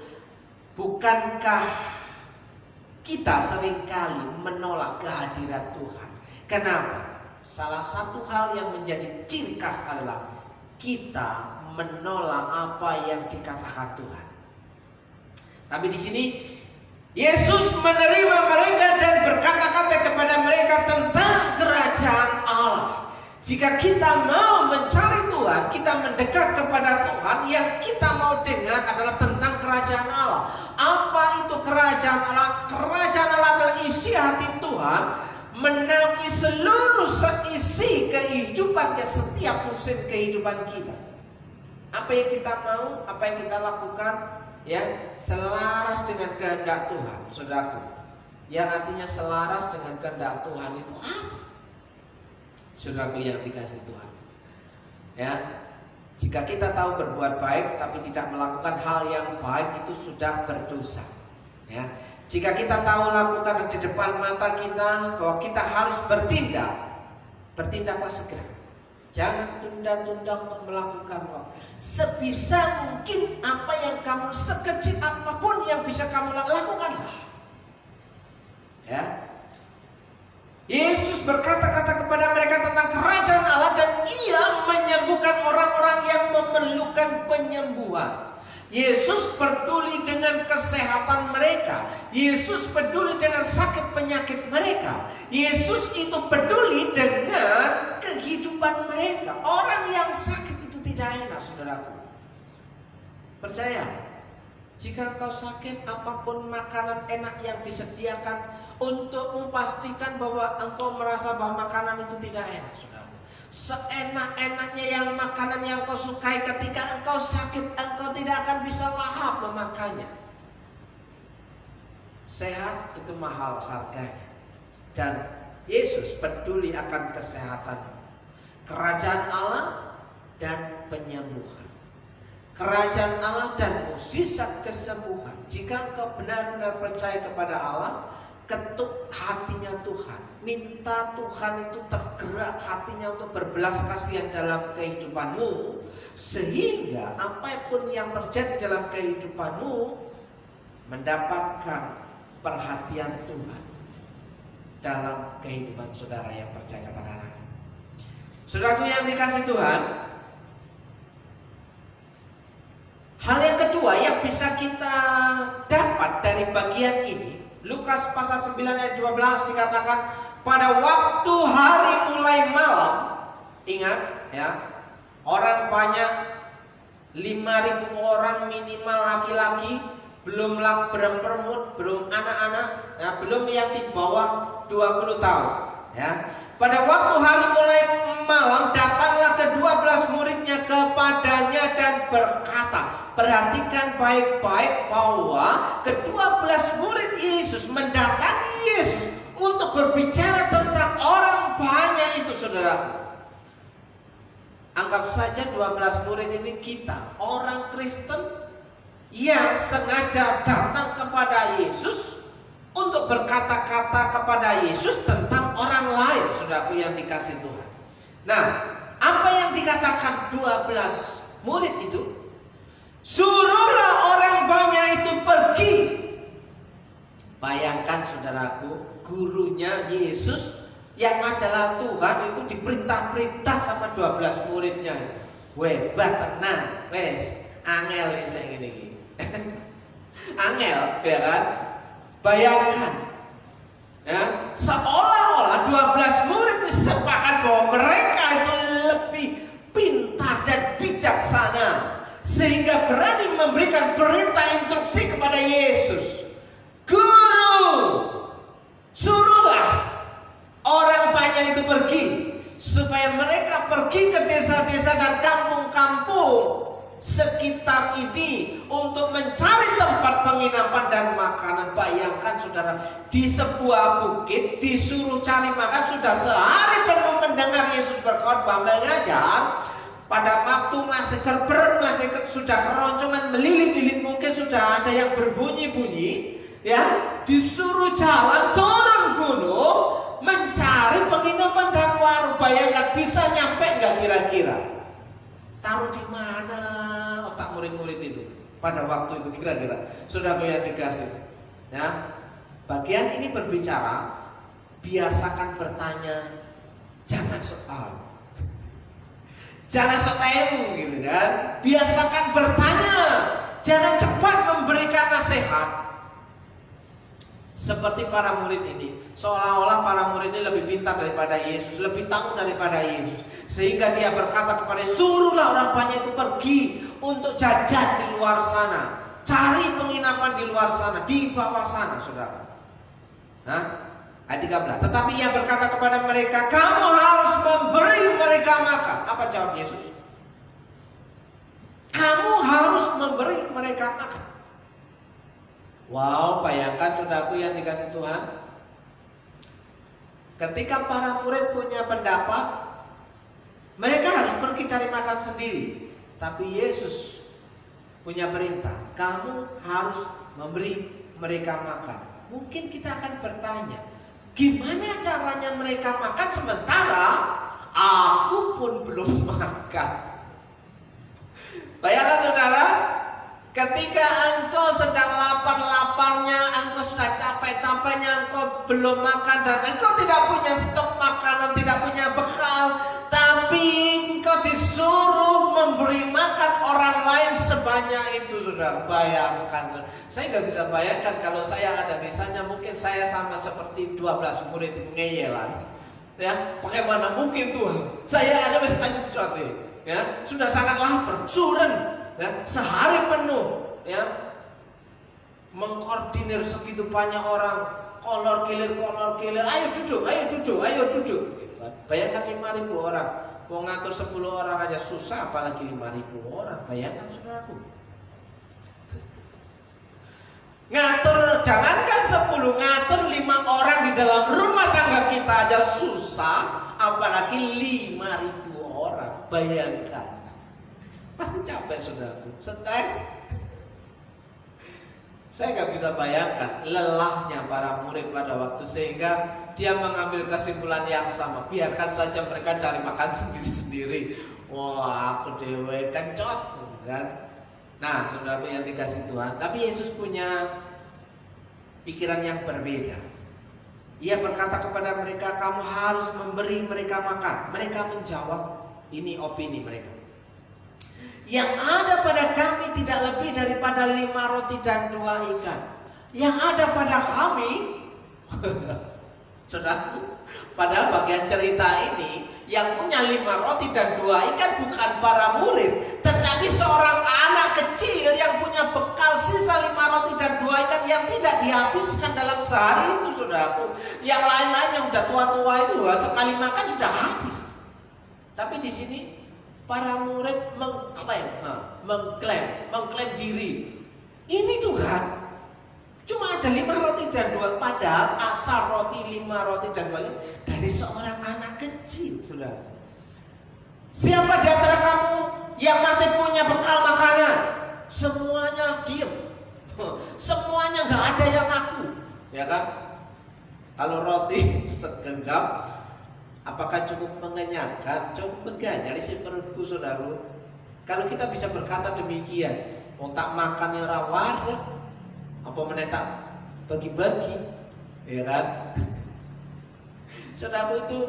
bukankah kita seringkali menolak kehadiran Tuhan? Kenapa? Salah satu hal yang menjadi ciri khas adalah kita menolak apa yang dikatakan Tuhan. Tapi di sini Yesus menerima mereka dan berkata-kata kepada mereka tentang kerajaan Allah. Jika kita mau mencari Tuhan, kita mendekat kepada Tuhan, yang kita mau dengar adalah tentang kerajaan Allah. Apa itu kerajaan Allah? Kerajaan Allah adalah isi hati Tuhan, menaungi seluruh isi kehidupan ke setiap musim kehidupan kita. Apa yang kita mau, apa yang kita lakukan, ya, selaras dengan kehendak Tuhan, saudaraku. Yang artinya selaras dengan kehendak Tuhan itu apa? Saudaraku yang dikasih Tuhan, ya, jika kita tahu berbuat baik tapi tidak melakukan hal yang baik, itu sudah berdosa, ya. Jika kita tahu lakukan di depan mata kita bahwa kita harus bertindak, bertindaklah segera. Jangan tunda-tunda untuk melakukan sebisa mungkin apa yang kamu, sekecil apapun yang bisa kamu lakukanlah. Ya. Yesus berkata-kata kepada mereka tentang kerajaan Allah dan ia menyembuhkan orang-orang yang memerlukan penyembuhan. Yesus peduli dengan kesehatan mereka. Yesus peduli dengan sakit penyakit mereka. Yesus itu peduli dengan kehidupan mereka. Orang yang sakit itu tidak enak, saudaraku. Percaya, jika engkau sakit, apapun makanan enak yang disediakan untuk memastikan bahwa engkau merasa bahwa makanan itu tidak enak, saudara. Seenak-enaknya yang makanan yang kau sukai, ketika engkau sakit, engkau tidak akan bisa lahap memakannya. Sehat itu mahal harganya, dan Yesus peduli akan kesehatan. Kerajaan Allah dan penyembuhan. Kerajaan Allah dan mukjizat kesembuhan. Jika engkau benar-benar percaya kepada Allah, ketuk hatinya Tuhan, minta Tuhan itu tergerak hatinya untuk berbelas kasihan dalam kehidupanmu, sehingga apapun yang terjadi dalam kehidupanmu mendapatkan perhatian Tuhan dalam kehidupan saudara yang percaya. Katakan amin. Saudaraku yang dikasih Tuhan, hal yang kedua yang bisa kita dapat dari bagian ini, Lukas pasal 9 ayat 12 dikatakan, pada waktu hari mulai malam, ingat ya, orang banyak, 5.000 orang minimal laki-laki, belum perempuan, belum anak-anak, ya, belum yang di bawah 20 tahun, ya. Pada waktu hari mulai malam, datanglah ke-12 muridnya kepadanya dan berkata, perhatikan baik-baik bahwa ke-12 murid Yesus mendatangi Yesus untuk berbicara tentang orang banyak itu, saudara. Anggap saja 12 murid ini kita, orang Kristen yang sengaja datang kepada Yesus untuk berkata-kata kepada Yesus tentang orang lain, saudaraku yang dikasih Tuhan. Nah, apa yang dikatakan 12 murid itu? Suruhlah orang banyak itu pergi. Bayangkan saudaraku, gurunya Yesus yang adalah Tuhan itu diperintah-perintah sama 12 muridnya. Hebat tenan, wes angel wis ngene. Angel, ya kan? Bayangkan, ya, seolah-olah 12 murid sepakat bahwa mereka itu lebih pintar dan bijaksana sehingga berani memberikan perintah instruksi kepada Yesus. Guru, suruhlah orang banyak itu pergi supaya mereka pergi ke desa-desa dan kampung-kampung sekitar ini untuk mencari tempat penginapan dan makanan. Bayangkan saudara, di sebuah bukit disuruh cari makan, sudah sehari penuh mendengar Yesus berkhotbah mengajar. Pada waktu masih perut masih sudah keroncongan melilit-lilit, mungkin sudah ada yang berbunyi-bunyi, ya, disuruh jalan turun gunung mencari penginapan dan warung. Bayangkan bisa nyampe nggak kira-kira? Taruh di mana otak murid-murid itu pada waktu itu kira-kira? Sudah banyak dikasih. Ya, bagian ini berbicara, biasakan bertanya, jangan sok tahu, jangan sok tahu, gitu kan? Biasakan bertanya, jangan cepat memberikan nasihat. Seperti para murid ini, seolah-olah para murid ini lebih pintar daripada Yesus, lebih tahu daripada Yesus, sehingga dia berkata kepada Yesus, suruhlah orang banyak itu pergi untuk jajan di luar sana, cari penginapan di luar sana, di bawah sana, saudara. Nah, ayat 13. Tetapi ia berkata kepada mereka, kamu harus memberi mereka makan. Apa jawab Yesus? Kamu harus memberi mereka makan. Wow, bayangkan saudaraku yang dikasih Tuhan. Ketika para murid punya pendapat, mereka harus pergi cari makan sendiri. Tapi Yesus punya perintah, kamu harus memberi mereka makan. Mungkin kita akan bertanya, gimana caranya mereka makan sementara aku pun belum makan? Bayangkan saudara, ketika engkau sedang lapar-laparnya, engkau sudah capek-capeknya, engkau belum makan dan engkau tidak punya stok makanan, tidak punya bekal, tapi engkau disuruh memberi makan orang lain sebanyak itu, saudara. Bayangkan, saya nggak bisa bayangkan kalau saya ada di sana, mungkin saya sama seperti 12 murid ngeyelan. Ya, bagaimana mungkin Tuhan? Saya ada bisa kancut, ya, sudah sangat lapar, suren. Ya, sehari penuh, ya, mengkoordinir segitu banyak orang, kolor kilir, ayo duduk, ayo duduk. Bayangkan 5.000 orang, mau ngatur 10 orang aja susah, apalagi 5.000 orang. Bayangkan saudaraku, ngatur, jangankan 10, ngatur 5 orang di dalam rumah tangga kita aja susah, apalagi 5.000 orang. Bayangkan, pasti capek saudaraku, stres. Saya nggak bisa bayangkan lelahnya para murid pada waktu, sehingga dia mengambil kesimpulan yang sama, biarkan saja mereka cari makan sendiri-sendiri. Wah, aku dewe kencot, kan? Nah, saudaraku yang dikasih Tuhan, tapi Yesus punya pikiran yang berbeda. Ia berkata kepada mereka, kamu harus memberi mereka makan. Mereka menjawab, ini opini mereka, yang ada pada kami tidak lebih daripada 5 roti dan 2 ikan. Yang ada pada kami, saudaraku, pada bagian cerita ini, yang punya 5 roti dan 2 ikan bukan para murid, tetapi seorang anak kecil yang punya bekal sisa 5 roti dan 2 ikan yang tidak dihabiskan dalam sehari itu, saudaraku. Yang lain-lain yang sudah tua-tua itu sekali makan sudah habis. Tapi di sini para murid mengklaim diri. Ini Tuhan, cuma ada 5 roti dan 2, padahal asal roti 5 roti dan 2 dari seorang anak kecil, saudara. Siapa di antara kamu yang masih punya bekal makanan? Semuanya diam, semuanya nggak ada yang ngaku, ya kan? Kalau roti segenggam, apakah cukup mengenyangkan? Cukup mengenyangkan isi perutku, saudara. Kalau kita bisa berkata demikian, Wong tak makan ya ora wareg. Apa meneh tak bagi-bagi, ya kan? Saudaraku, itu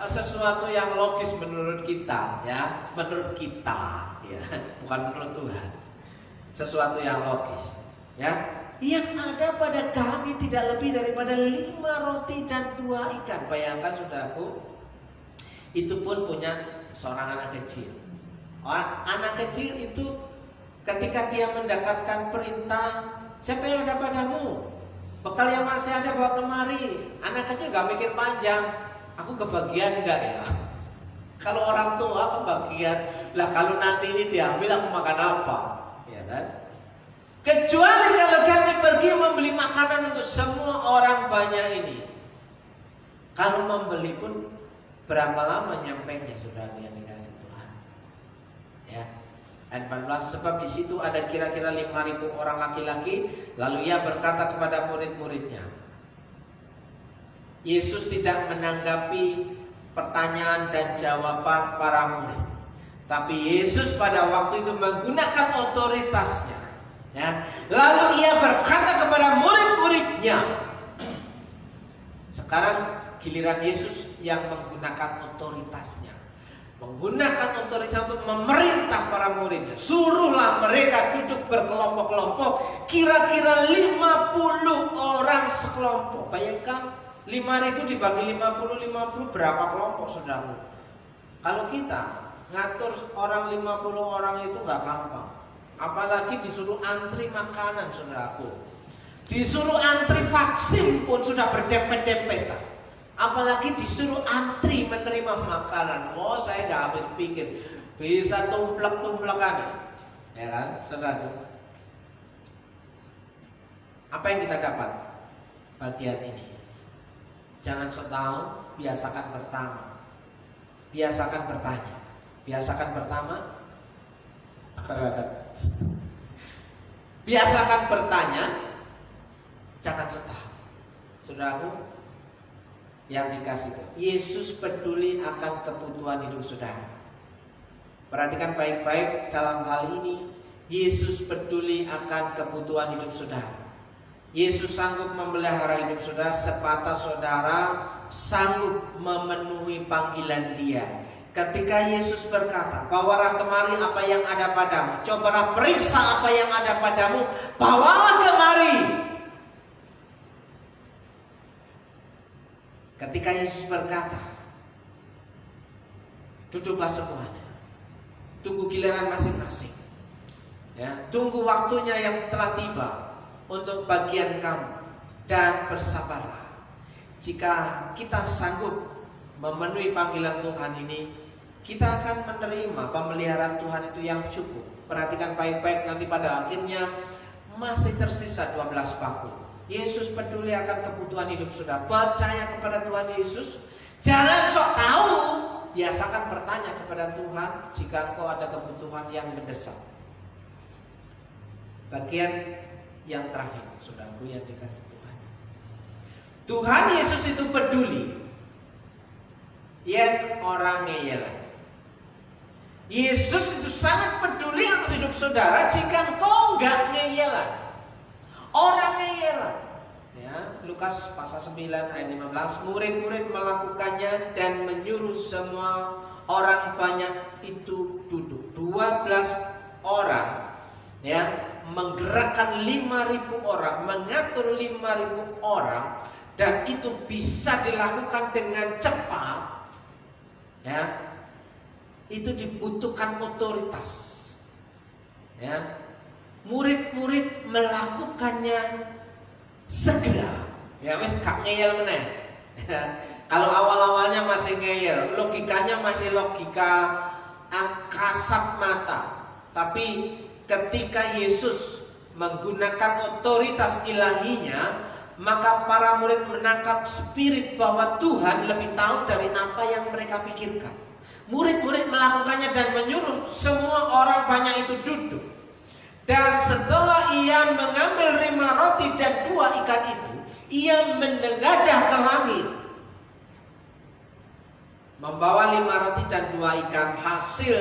sesuatu yang logis menurut kita, ya, menurut kita, ya, bukan menurut Tuhan. Sesuatu yang logis, ya. Yang ada pada kami tidak lebih daripada 5 roti dan 2 ikan. Bayangkan saudaraku, itu pun punya seorang anak kecil. Anak kecil itu ketika dia mendapatkan perintah, siapa yang ada padamu? Bekal yang masih ada bawa kemari. Anak kecil gak mikir panjang, aku kebagian enggak ya? Kalau orang tua kebagian, lah kalau nanti ini diambil aku makan apa? Ya kan? Kecuali kalau kami pergi membeli makanan untuk semua orang banyak ini. Kalau membeli pun berapa lama nyampainya, saudara yang dikasih Tuhan? Ya. Ayat 14, sebab di situ ada kira-kira 5.000 orang laki-laki. Lalu ia berkata kepada murid-muridnya. Yesus tidak menanggapi pertanyaan dan jawaban para murid, tapi Yesus pada waktu itu menggunakan otoritasnya, ya. Lalu ia berkata kepada murid-muridnya. Sekarang giliran Yesus yang menggunakan otoritasnya, menggunakan otoritas untuk memerintah para muridnya. Suruhlah mereka duduk berkelompok-kelompok, kira-kira 50 orang sekelompok. Bayangkan 5.000 dibagi 50 berapa kelompok, saudara? Kalau kita ngatur orang 50 orang itu nggak gampang. Apalagi disuruh antri makanan, saudaraku. Disuruh antri vaksin pun sudah berdempet-dempetan. Apalagi disuruh antri menerima makanan. Oh, saya nggak habis pikir. Bisa tumplek-tumplekan, ya kan, saudara? Apa yang kita dapat bagian ini? Jangan sok tahu, biasakan pertama. Biasakan bertanya. Biasakan pertama. Biasakan bertanya. Jangan sok tahu. Saudaraku yang dikasih, Yesus peduli akan kebutuhan hidup saudara. Perhatikan baik-baik dalam hal ini. Yesus peduli akan kebutuhan hidup saudara. Yesus sanggup memelihara hidup saudara sebatas saudara sanggup memenuhi panggilan Dia. Ketika Yesus berkata, bawalah kemari apa yang ada padamu, cobalah periksa apa yang ada padamu, bawalah kemari. Ketika Yesus berkata, duduklah semuanya, tunggu giliran masing-masing, ya, tunggu waktunya yang telah tiba untuk bagian kamu, dan bersabarlah. Jika kita sanggup memenuhi panggilan Tuhan ini, kita akan menerima pemeliharaan Tuhan itu yang cukup. Perhatikan baik-baik, nanti pada akhirnya masih tersisa 12 bakul. Yesus peduli akan kebutuhan hidup saudara. Percaya kepada Tuhan Yesus. Jangan sok tahu. Biasakan bertanya kepada Tuhan jika engkau ada kebutuhan yang mendesak. Bagian yang terakhir, saudaraku yang dikasih Tuhan. Tuhan Yesus itu peduli. Yang orang ngeyelan. Yesus itu sangat peduli atas hidup saudara jika engkau enggak ngeyelan. Orang ngeyelan, ya, Lukas pasal 9 ayat 15, murid-murid melakukannya dan menyuruh semua orang banyak itu duduk. 12 orang, ya, menggerakkan 5.000 orang, mengatur 5.000 orang, dan itu bisa dilakukan dengan cepat, ya. Itu dibutuhkan otoritas, ya. Murid-murid melakukannya segera. Ya wis gak ngeyel meneh. Kalau awal-awalnya masih ngeyel, logikanya masih logika kasat mata. Tapi ketika Yesus menggunakan otoritas ilahinya, maka para murid menangkap spirit bahwa Tuhan lebih tahu dari apa yang mereka pikirkan. Murid-murid melakukannya dan menyuruh semua orang banyak itu duduk. Dan setelah ia mengambil 5 roti dan 2 ikan itu, ia menengadah ke langit, membawa 5 roti dan 2 ikan hasil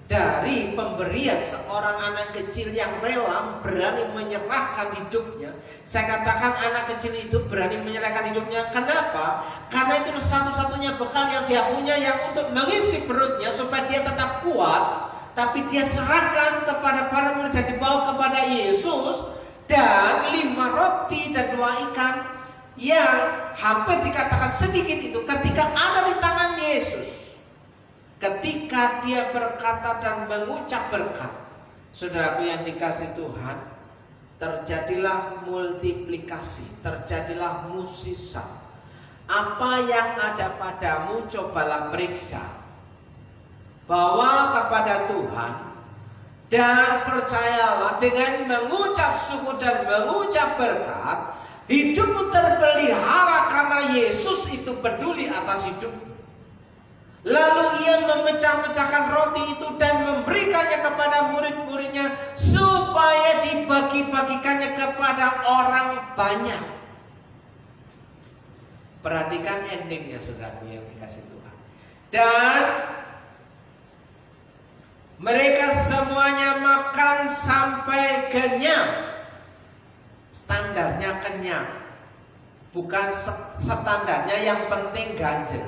dari pemberian seorang anak kecil yang rela berani menyerahkan hidupnya. Saya katakan anak kecil itu berani menyerahkan hidupnya. Kenapa? Karena itu satu-satunya bekal yang dia punya yang untuk mengisi perutnya supaya dia tetap kuat. Tapi dia serahkan kepada para murid dan dibawa kepada Yesus. Dan 5 roti dan 2 ikan yang hampir dikatakan sedikit itu ketika ada di tangan Yesus. Ketika dia berkata dan mengucap berkat, saudaraku yang dikasih Tuhan, terjadilah multiplikasi, terjadilah musisat. Apa yang ada padamu cobalah periksa. Bawa kepada Tuhan dan percayalah dengan mengucap syukur dan mengucap berkat, hidupmu terpelihara karena Yesus itu peduli atas hidupmu. Lalu ia memecah-mecahkan roti itu dan memberikannya kepada murid-muridnya supaya dibagi-bagikannya kepada orang banyak. Perhatikan endingnya, saudaraku yang dikasih Tuhan. Dan mereka semuanya makan sampai kenyang. Standarnya kenyang, bukan standarnya yang penting ganjel.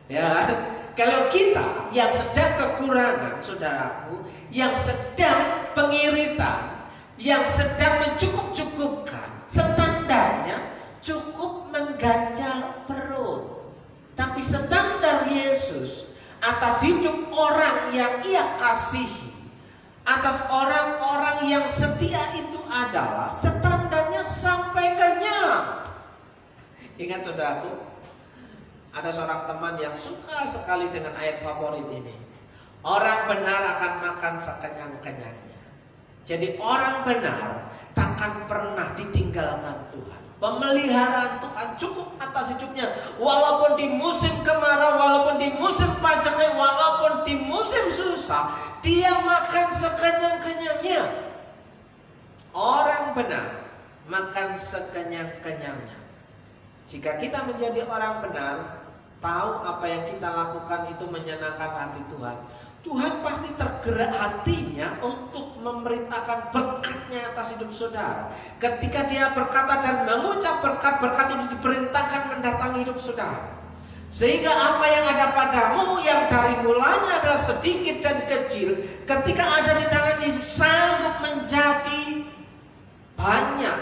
Ya. Kalau kita yang sedang kekurangan, saudaraku, yang sedang pengiritan, yang sedang mencukup-cukupkan, standarnya cukup mengganjal perut. Tapi standar Yesus atas hidup orang yang ia kasihi, atas orang-orang yang setia itu adalah standarnya sampai kenyang. Ingat saudaraku, ada seorang teman yang suka sekali dengan ayat favorit ini. Orang benar akan makan sekenyang-kenyangnya. Jadi orang benar takkan pernah ditinggalkan Tuhan. Pemeliharaan Tuhan cukup atas hidupnya. Walaupun di musim kemarau, walaupun di musim paceklik, walaupun di musim susah, dia makan sekenyang-kenyangnya. Orang benar makan sekenyang-kenyangnya. Jika kita menjadi orang benar, tahu apa yang kita lakukan itu menyenangkan hati Tuhan, Tuhan pasti tergerak hatinya untuk memerintahkan berkatnya atas hidup saudara. Ketika dia berkata dan mengucap berkat itu diperintahkan mendatangi hidup saudara. Sehingga apa yang ada padamu yang dari mulanya adalah sedikit dan kecil, ketika ada di tangan Yesus sanggup menjadi banyak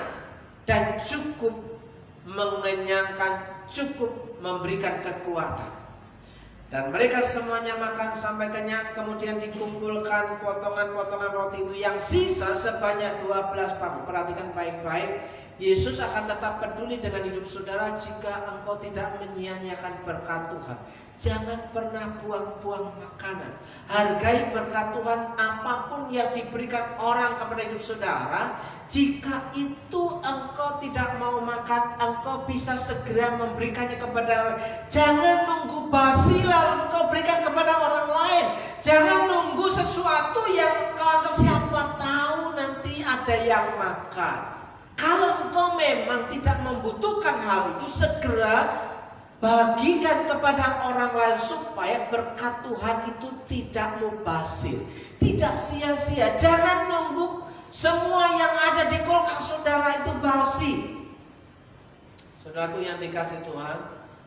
dan cukup mengenyangkan, cukup memberikan kekuatan. Dan mereka semuanya makan sampai kenyang. Kemudian dikumpulkan potongan-potongan roti itu yang sisa sebanyak 12 paku. Perhatikan baik-baik, Yesus akan tetap peduli dengan hidup saudara jika engkau tidak menyia-nyiakan berkat Tuhan. Jangan pernah buang-buang makanan. Hargai berkat Tuhan, apapun yang diberikan orang kepada hidup saudara. Jika itu engkau tidak mau makan, engkau bisa segera memberikannya kepada orang. Jangan nunggu basi lalu engkau berikan kepada orang lain. Jangan nunggu sesuatu yang engkau anggap siapa tahu nanti ada yang makan. Kalau engkau memang tidak membutuhkan hal itu, segera bagikan kepada orang lain supaya berkat Tuhan itu tidak mubazir, tidak sia-sia. Jangan nunggu semua yang ada di kulkas saudara itu basi. Saudaraku yang dikasih Tuhan,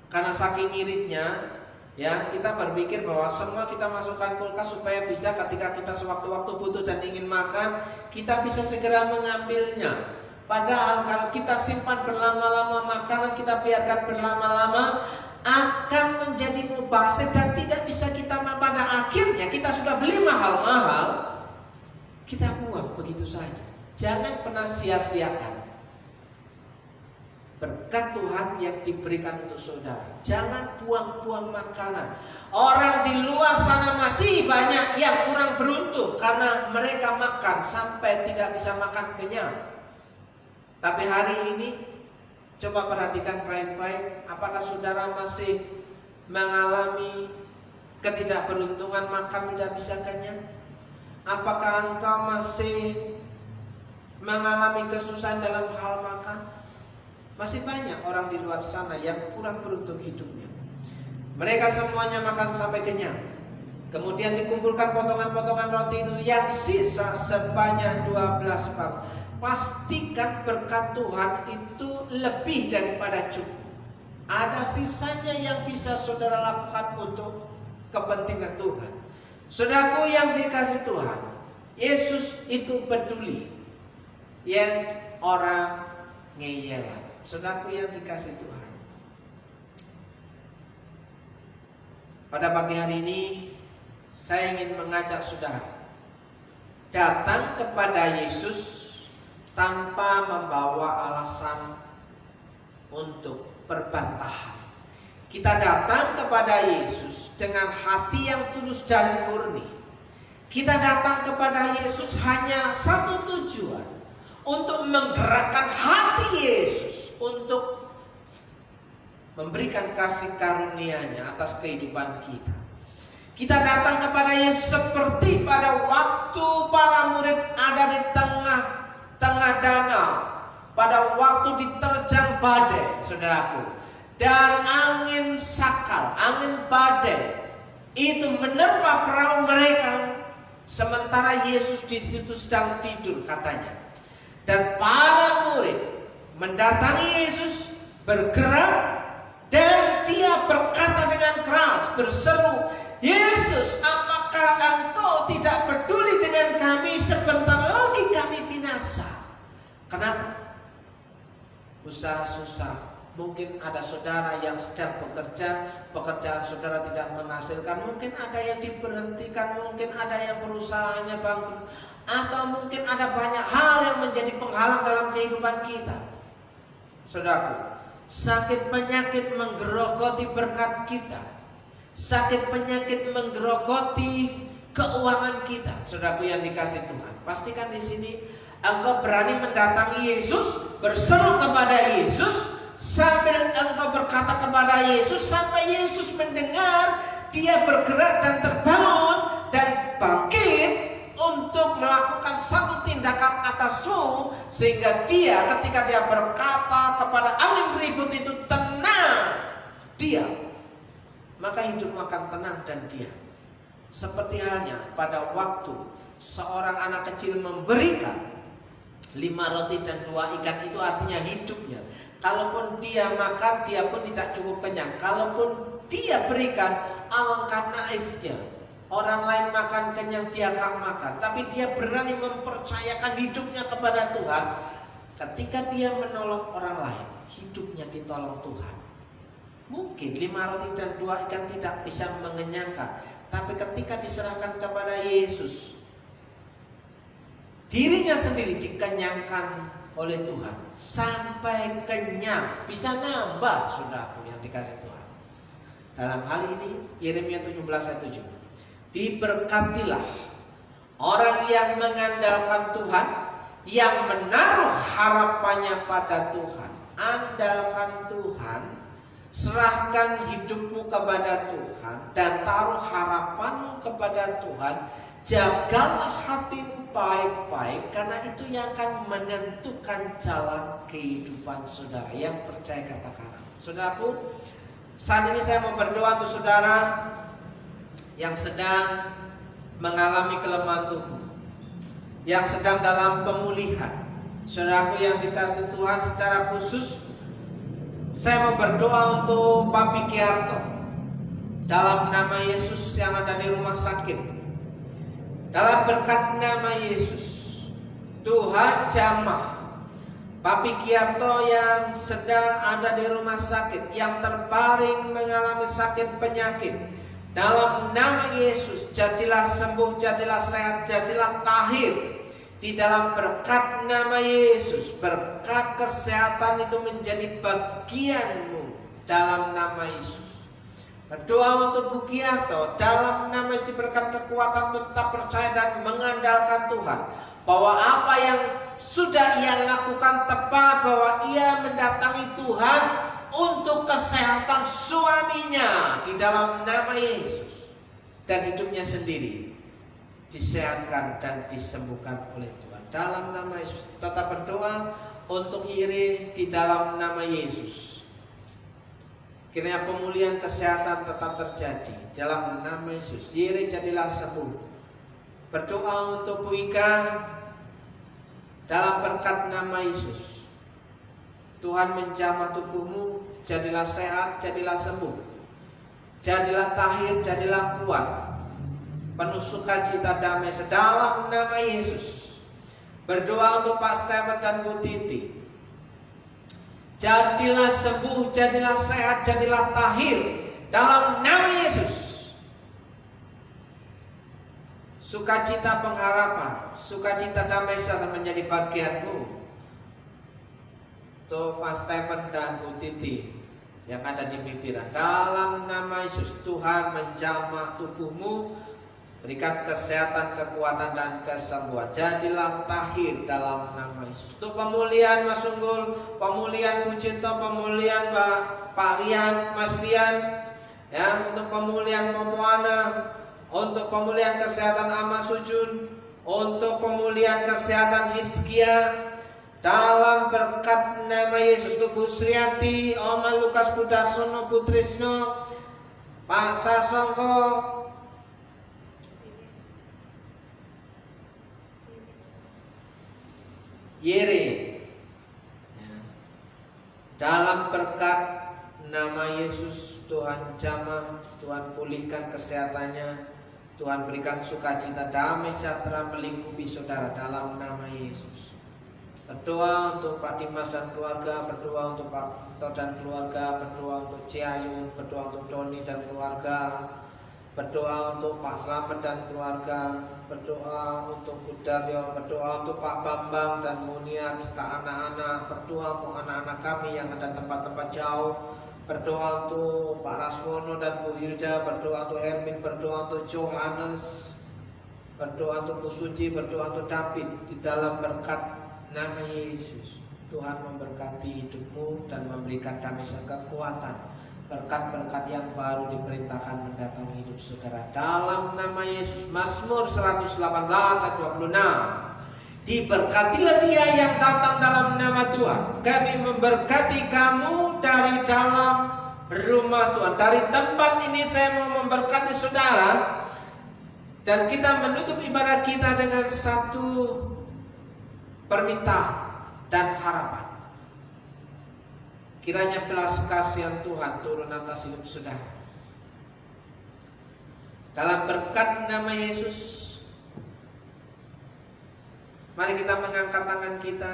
karena saking iritnya, ya kita berpikir bahwa semua kita masukkan kulkas supaya bisa ketika kita sewaktu-waktu butuh dan ingin makan, kita bisa segera mengambilnya. Padahal kalau kita simpan berlama-lama makanan, kita biarkan berlama-lama, akan menjadi mubazir dan tidak bisa kita makan. Pada akhirnya kita sudah beli mahal-mahal, kita buang begitu saja. Jangan pernah sia-siakan berkat Tuhan yang diberikan untuk saudara. Jangan buang-buang makanan. Orang di luar sana masih banyak yang kurang beruntung karena mereka makan sampai tidak bisa makan kenyang. Tapi hari ini coba perhatikan baik-baik, apakah saudara masih mengalami ketidakberuntungan makan tidak bisa kenyang? Apakah engkau masih mengalami kesusahan dalam hal makan? Masih banyak orang di luar sana yang kurang beruntung hidupnya. Mereka semuanya makan sampai kenyang. Kemudian dikumpulkan potongan-potongan roti itu yang sisa sebanyak 12 pak. Pastikan berkat Tuhan itu lebih daripada cukup. Ada sisanya yang bisa saudara lakukan untuk kepentingan Tuhan. Saudaraku yang dikasih Tuhan, Yesus itu peduli yang orang ngeyelan. Saudaraku yang dikasih Tuhan, pada pagi hari ini saya ingin mengajak saudara datang kepada Yesus tanpa membawa alasan untuk berbantahan. Kita datang kepada Yesus dengan hati yang tulus dan murni. Kita datang kepada Yesus hanya satu tujuan, untuk menggerakkan hati Yesus untuk memberikan kasih karunia-Nya atas kehidupan kita. Kita datang kepada Yesus seperti pada waktu para murid ada di tengah danau, pada waktu diterjang badai, saudaraku, dan angin sakal, angin badai itu menerpa perahu mereka, sementara Yesus di situ sedang tidur katanya. Dan para murid mendatangi Yesus, bergerak, dan dia berkata dengan keras, berseru, "Yesus, apakah Engkau tidak peduli dengan kami? Sebentar lagi kami binasa." Kenapa? Usaha susah. Mungkin ada saudara yang sedang bekerja, pekerjaan saudara tidak menghasilkan. Mungkin ada yang diberhentikan, mungkin ada yang perusahaannya bangkrut, atau mungkin ada banyak hal yang menjadi penghalang dalam kehidupan kita. Saudaraku, sakit penyakit menggerogoti berkat kita. Sakit penyakit menggerogoti keuangan kita. Saudaraku yang dikasih Tuhan, pastikan di sini engkau berani mendatangi Yesus, berseru kepada Yesus, sambil engkau berkata kepada Yesus, sampai Yesus mendengar, dia bergerak dan terbangun dan bangkit untuk melakukan satu tindakan atasmu, sehingga dia ketika dia berkata kepada angin ribut itu tenang, diam, maka hidupmu akan tenang dan diam. Seperti halnya pada waktu seorang anak kecil memberikan 5 roti dan 2 ikan, itu artinya hidupnya. Kalaupun dia makan, dia pun tidak cukup kenyang. Kalaupun dia berikan, alangkah naifnya. Orang lain makan kenyang, dia gak makan. Tapi dia berani mempercayakan hidupnya kepada Tuhan. Ketika dia menolong orang lain, hidupnya ditolong Tuhan. Mungkin 5 roti dan 2 ikan tidak bisa mengenyangkan, tapi ketika diserahkan kepada Yesus, dirinya sendiri dikenyangkan oleh Tuhan sampai kenyang, bisa nambah, saudaraku yang dikasih Tuhan. Dalam hal ini Yeremia 17 ayat 7, diberkatilah orang yang mengandalkan Tuhan, yang menaruh harapannya pada Tuhan. Andalkan Tuhan, serahkan hidupmu kepada Tuhan, dan taruh harapanmu kepada Tuhan. Jagalah hatimu baik-baik, karena itu yang akan menentukan jalan kehidupan saudara. Yang percaya katakan. Saudaraku, saat ini saya mau berdoa untuk saudara yang sedang mengalami kelemahan tubuh, yang sedang dalam pemulihan. Saudaraku yang dikasih Tuhan, secara khusus saya mau berdoa untuk Papi Kiarto. Dalam nama Yesus yang ada di rumah sakit, dalam berkat nama Yesus, Tuhan jamah Papi Kiarto yang sedang ada di rumah sakit, yang terbaring mengalami sakit penyakit. Dalam nama Yesus, jadilah sembuh, jadilah sehat, jadilah tahir. Di dalam berkat nama Yesus, berkat kesehatan itu menjadi bagianmu dalam nama Yesus. Berdoa untuk Bu Kiarto, dalam nama Yesus diberikan kekuatan untuk tetap percaya dan mengandalkan Tuhan, bahwa apa yang sudah ia lakukan tepat, bahwa ia mendatangi Tuhan untuk kesehatan suaminya di dalam nama Yesus, dan hidupnya sendiri disehatkan dan disembuhkan oleh Tuhan dalam nama Yesus. Tetap berdoa untuk Ire di dalam nama Yesus. Kiranya pemulihan kesehatan tetap terjadi dalam nama Yesus. Yere jadilah sembuh. Berdoa untuk Bu Ika dalam berkat nama Yesus. Tuhan menjamah tubuhmu, jadilah sehat, jadilah sembuh. Jadilah tahir, jadilah kuat. Penuh sukacita damai sedalam nama Yesus. Berdoa untuk Pak Stephen dan Bu Titi. Jadilah sembuh, jadilah sehat, jadilah tahir dalam nama Yesus. Sukacita pengharapan, sukacita damai sejahtera menjadi bagianmu. Untuk Pak Stephen dan Bu Titi yang ada di Mibiran, dalam nama Yesus Tuhan menjamah tubuhmu, berikan kesehatan, kekuatan dan kesembuhan. Jadilah tahir dalam nama Yesus. Untuk pemulihan Mas Unggul, pemulihan Bu Cinta, pemulihan Pak Rian, Mas Rian, ya, untuk pemulihan Popoana, untuk pemulihan kesehatan Ahmad Sujun, untuk pemulihan kesehatan Hizkia, dalam berkat nama Yesus. Untuk Bu Sriati, Oma Lukas Budarsono, Bu Trisno, Pak Sasongko, Yere, dalam berkat nama Yesus, Tuhan jamah, Tuhan pulihkan kesehatannya, Tuhan berikan sukacita damai sejahtera melingkupi saudara dalam nama Yesus. Berdoa untuk Pak Dimas dan keluarga, berdoa untuk Pak Victor dan keluarga, berdoa untuk Ciayun, berdoa untuk Doni dan keluarga, berdoa untuk Pak Slamet dan keluarga, berdoa untuk Budaryo, berdoa untuk Pak Bambang dan Munia serta anak-anak, berdoa untuk anak-anak kami yang ada tempat-tempat jauh, berdoa untuk Pak Raswono dan Bu Hilda, berdoa untuk Hermin, berdoa untuk Johannes, berdoa untuk Bu Suci, berdoa untuk David. Di dalam berkat nama Yesus, Tuhan memberkati hidupmu dan memberikan damai dan kekuatan. Berkat-berkat yang baru diperintahkan mendatangi hidup saudara dalam nama Yesus. Mazmur 118 ayat 26. Diberkatilah dia yang datang dalam nama Tuhan. Kami memberkati kamu dari dalam rumah Tuhan. Dari tempat ini saya mau memberkati saudara. Dan kita menutup ibadah kita dengan satu permintaan dan harapan. Kiranya belas kasihan Tuhan turun atas hidup saudara. Dalam berkat nama Yesus, mari kita mengangkat tangan kita,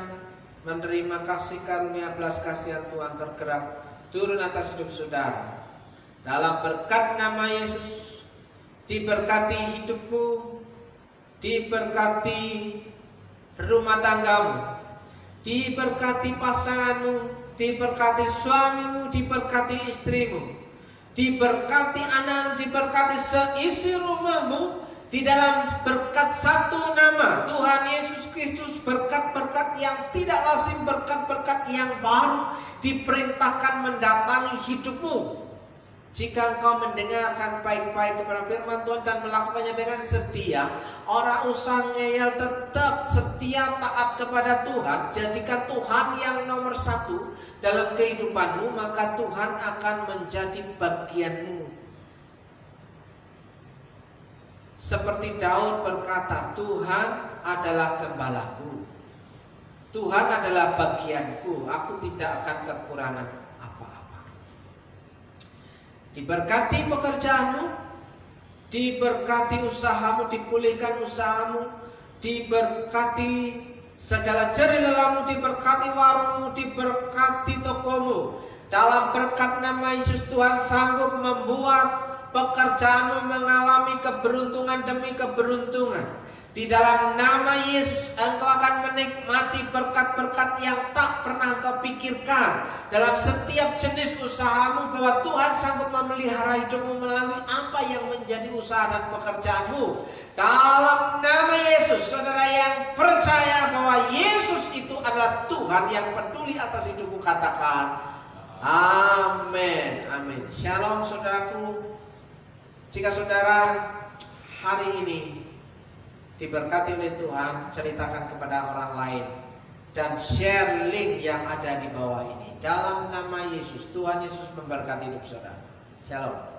menerima kasih karunia belas kasihan Tuhan tergerak turun atas hidup saudara. Dalam berkat nama Yesus, diberkati hidupmu, diberkati rumah tanggamu, diberkati pasanganmu, diberkati suamimu, diberkati istrimu, diberkati anak, diberkati seisi rumahmu. Di dalam berkat satu nama Tuhan Yesus Kristus, berkat-berkat yang tidak lazim, berkat-berkat yang baru diperintahkan mendatangi hidupmu. Jika engkau mendengarkan baik-baik kepada firman Tuhan dan melakukannya dengan setia, orang usah ngeyel, tetap setia taat kepada Tuhan. Jadikan Tuhan yang nomor satu dalam kehidupanmu, maka Tuhan akan menjadi bagianmu. Seperti Daud berkata, Tuhan adalah gembalaku, Tuhan adalah bagianku, aku tidak akan kekurangan apa-apa. Diberkati pekerjaanmu, diberkati usahamu, dipulihkan usahamu, diberkati segala jerih lelamu, diberkati warungmu, diberkati tokomu. Dalam berkat nama Yesus, Tuhan sanggup membuat pekerjaanmu mengalami keberuntungan demi keberuntungan. Di dalam nama Yesus, engkau akan menikmati berkat-berkat yang tak pernah engkau pikirkan. Dalam setiap jenis usahamu, bahwa Tuhan sanggup memelihara hidupmu melalui apa yang menjadi usaha dan pekerjaanmu. Dalam nama Yesus, saudara yang percaya bahwa Yesus itu adalah Tuhan yang peduli atas hidupmu, katakan amin. Amin. Shalom saudaraku. Jika saudara hari ini diberkati oleh Tuhan, ceritakan kepada orang lain dan share link yang ada di bawah ini. Dalam nama Yesus, Tuhan Yesus memberkati hidup saudara. Shalom.